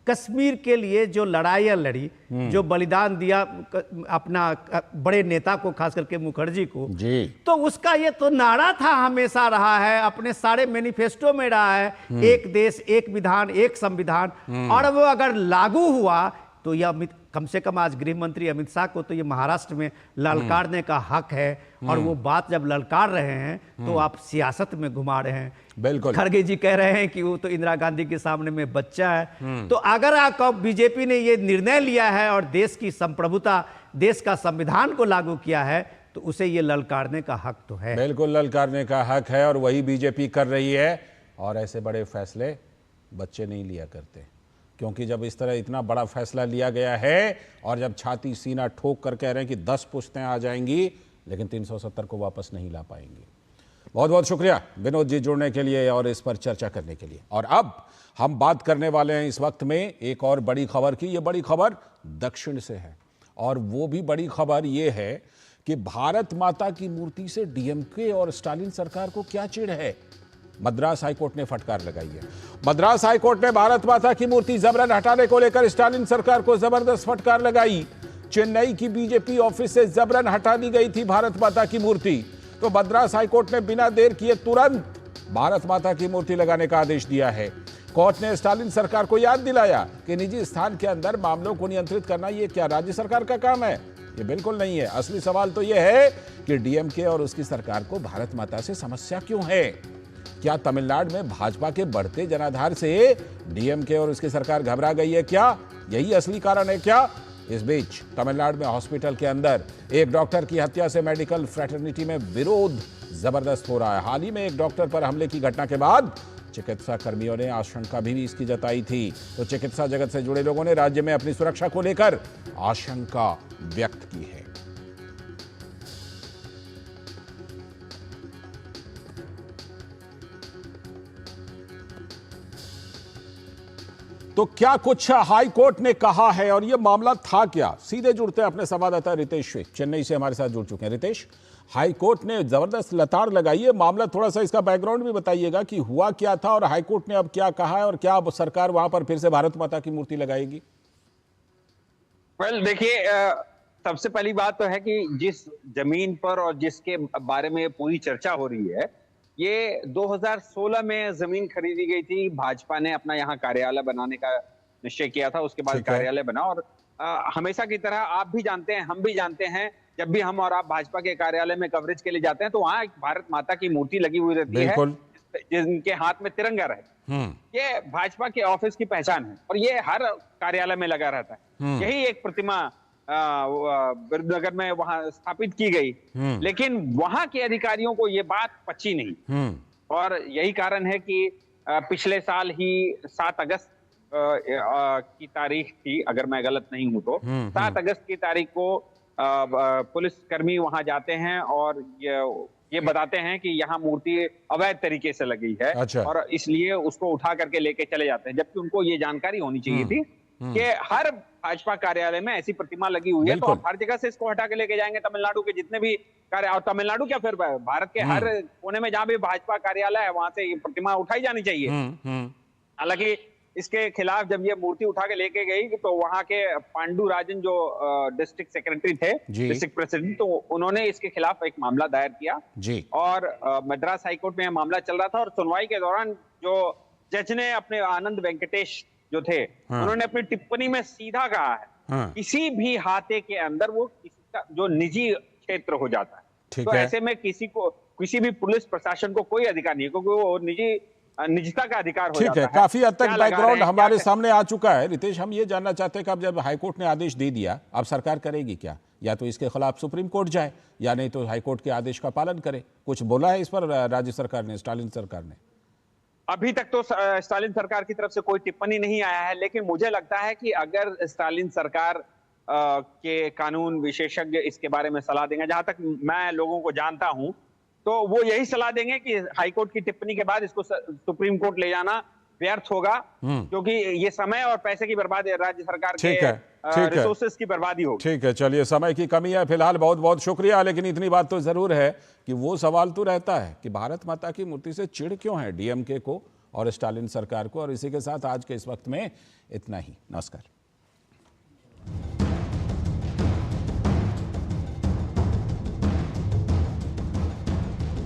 कश्मीर के लिए जो लड़ाइयां लड़ी, जो बलिदान दिया अपना बड़े नेता को, खास करके मुखर्जी को जी, तो उसका ये तो नारा था, हमेशा रहा है, अपने सारे मैनिफेस्टो में रहा है, एक देश एक विधान एक संविधान। और वो अगर लागू हुआ तो यह कम से कम आज गृह मंत्री अमित शाह को तो ये महाराष्ट्र में ललकारने का हक है। और वो बात जब ललकार रहे हैं तो आप सियासत में घुमा रहे हैं। बिल्कुल। खड़गे जी कह रहे हैं कि वो तो इंदिरा गांधी के सामने में बच्चा है। तो अगर आप बीजेपी ने ये निर्णय लिया है और देश की संप्रभुता, देश का संविधान को लागू किया है, तो उसे ये ललकारने का हक तो है। बिल्कुल ललकारने का हक है और वही बीजेपी कर रही है। और ऐसे बड़े फैसले बच्चे नहीं लिया करते, क्योंकि जब इस तरह इतना बड़ा फैसला लिया गया है और जब छाती सीना ठोक कर कह रहे हैं कि 10 पुश्तें आ जाएंगी लेकिन 370 को वापस नहीं ला पाएंगे। बहुत बहुत शुक्रिया विनोद जी जुड़ने के लिए और इस पर चर्चा करने के लिए। और अब हम बात करने वाले हैं इस वक्त में एक और बड़ी खबर की। ये बड़ी खबर दक्षिण से है और वो भी बड़ी खबर ये है कि भारत माता की मूर्ति से डीएमके और स्टालिन सरकार को क्या चिढ़ है। मद्रास हाईकोर्ट ने फटकार लगाई है। मद्रास हाईकोर्ट ने भारत माता की मूर्ति जबरन हटाने को लेकर स्टालिन सरकार को जबरदस्त फटकार लगाई। चेन्नई की बीजेपी ऑफिस से जबरन हटा दी गई थी भारत माता की मूर्ति, तो मद्रास हाईकोर्ट ने बिना देर किए तुरंत भारत माता की मूर्ति लगाने का आदेश दिया है। कोर्ट ने स्टालिन सरकार को याद दिलाया कि निजी स्थान के अंदर मामलों को नियंत्रित करना ये क्या राज्य सरकार का काम है? ये बिल्कुल नहीं है। असली सवाल तो यह है कि डीएमके और उसकी सरकार को भारत माता से समस्या क्यों है? क्या तमिलनाडु में भाजपा के बढ़ते जनाधार से डीएमके और उसकी सरकार घबरा गई है क्या? यही असली कारण है क्या? इस बीच तमिलनाडु में हॉस्पिटल के अंदर एक डॉक्टर की हत्या से मेडिकल फ्रेटर्निटी में विरोध जबरदस्त हो रहा है। हाल ही में एक डॉक्टर पर हमले की घटना के बाद चिकित्सा कर्मियों ने आशंका भी इसकी जताई थी। तो चिकित्सा जगत से जुड़े लोगों ने राज्य में अपनी सुरक्षा को लेकर आशंका व्यक्त की है। तो क्या कुछ हाई कोर्ट ने कहा है और ये मामला था क्या? सीधे जुड़ते हैं अपने संवाददाता रितेश से, चेन्नई से हमारे साथ जुड़ चुके हैं। रितेश, हाई कोर्ट ने जबरदस्त लताड़ लगाई है, मामला थोड़ा सा इसका बैकग्राउंड भी बताइएगा कि हुआ क्या था और हाई कोर्ट ने अब क्या कहा है और क्या अब सरकार वहां पर फिर से भारत माता की मूर्ति लगाएगी? वेल, देखिए, सबसे पहली बात तो है कि जिस जमीन पर और जिसके बारे में पूरी चर्चा हो रही है, ये 2016 में जमीन खरीदी गई थी। भाजपा ने अपना यहाँ कार्यालय बनाने का निश्चय किया था, उसके बाद कार्यालय बना। और हमेशा की तरह आप भी जानते हैं, हम भी जानते हैं, जब भी हम और आप भाजपा के कार्यालय में कवरेज के लिए जाते हैं तो वहाँ एक भारत माता की मूर्ति लगी हुई रहती है, जिनके हाथ में तिरंगा रहे। ये भाजपा के ऑफिस की पहचान है और ये हर कार्यालय में लगा रहता है। यही एक प्रतिमा विरुद्धनगर में वहां स्थापित की गई, लेकिन वहां के अधिकारियों को ये बात पची नहीं। और यही कारण है कि पिछले साल ही 7 अगस्त की तारीख थी, अगर मैं गलत नहीं हूं तो 7 अगस्त की तारीख को पुलिसकर्मी वहां जाते हैं और ये बताते हैं कि यहाँ मूर्ति अवैध तरीके से लगी है। अच्छा। और इसलिए उसको उठा करके लेके चले जाते हैं, जबकि उनको ये जानकारी होनी चाहिए थी कि हर भाजपा कार्यालय में ऐसी प्रतिमा लगी हुई है, तो आप हर जगह से इसको हटा के लेके जाएंगे। तमिलनाडु के जितने भी कार्य, और तमिलनाडु क्या, फिर भारत के हर कोने में जहां भी भाजपा कार्यालय है वहां से ये प्रतिमा उठाई जानी चाहिए। हालांकि इसके खिलाफ जब ये मूर्ति उठा के लेके गई तो वहां के पांडु राजन जो डिस्ट्रिक्ट सेक्रेटरी थे, डिस्ट्रिक्ट प्रेसिडेंट, तो उन्होंने इसके खिलाफ एक मामला दायर किया जी। और मद्रास हाईकोर्ट में यह मामला चल रहा था और सुनवाई के दौरान जो जज ने अपने आनंद वेंकटेश जो थे, उन्होंने अपनी टिप्पणी में सीधा कहा है किसी भी हाथे के अंदर वो किसी का जो निजी क्षेत्र हो जाता है, तो ऐसे में किसी भी पुलिस प्रशासन को कोई अधिकार नहीं है, क्योंकि वो निजता का अधिकार हो जाता है। काफी हद तक बैकग्राउंड हमारे सामने आ चुका है। रितेश, हम ये जानना चाहते हैं कि अब जब हाईकोर्ट ने आदेश दे दिया, अब सरकार करेगी क्या? या तो इसके खिलाफ सुप्रीम कोर्ट जाए या नहीं तो हाईकोर्ट के आदेश का पालन करे। कुछ बोला है इस पर राज्य सरकार ने, स्टालिन सरकार ने? अभी तक तो स्टालिन सरकार की तरफ से कोई टिप्पणी नहीं आया है, लेकिन मुझे लगता है कि अगर स्टालिन सरकार के कानून विशेषज्ञ इसके बारे में सलाह देंगे, जहां तक मैं लोगों को जानता हूं, तो वो यही सलाह देंगे कि हाईकोर्ट की टिप्पणी के बाद इसको सुप्रीम कोर्ट ले जाना व्यर्थ होगा, क्योंकि ये समय और पैसे की बर्बादी, राज्य सरकार के रिसोर्सेज की बर्बादी होगी। ठीक है, चलिए, समय की कमी है फिलहाल, बहुत बहुत शुक्रिया। लेकिन इतनी बात तो जरूर है कि वो सवाल तो रहता है कि भारत माता की मूर्ति से चिढ़ क्यों है डीएमके को और स्टालिन सरकार को। और इसी के साथ आज के इस वक्त में इतना ही। नमस्कार।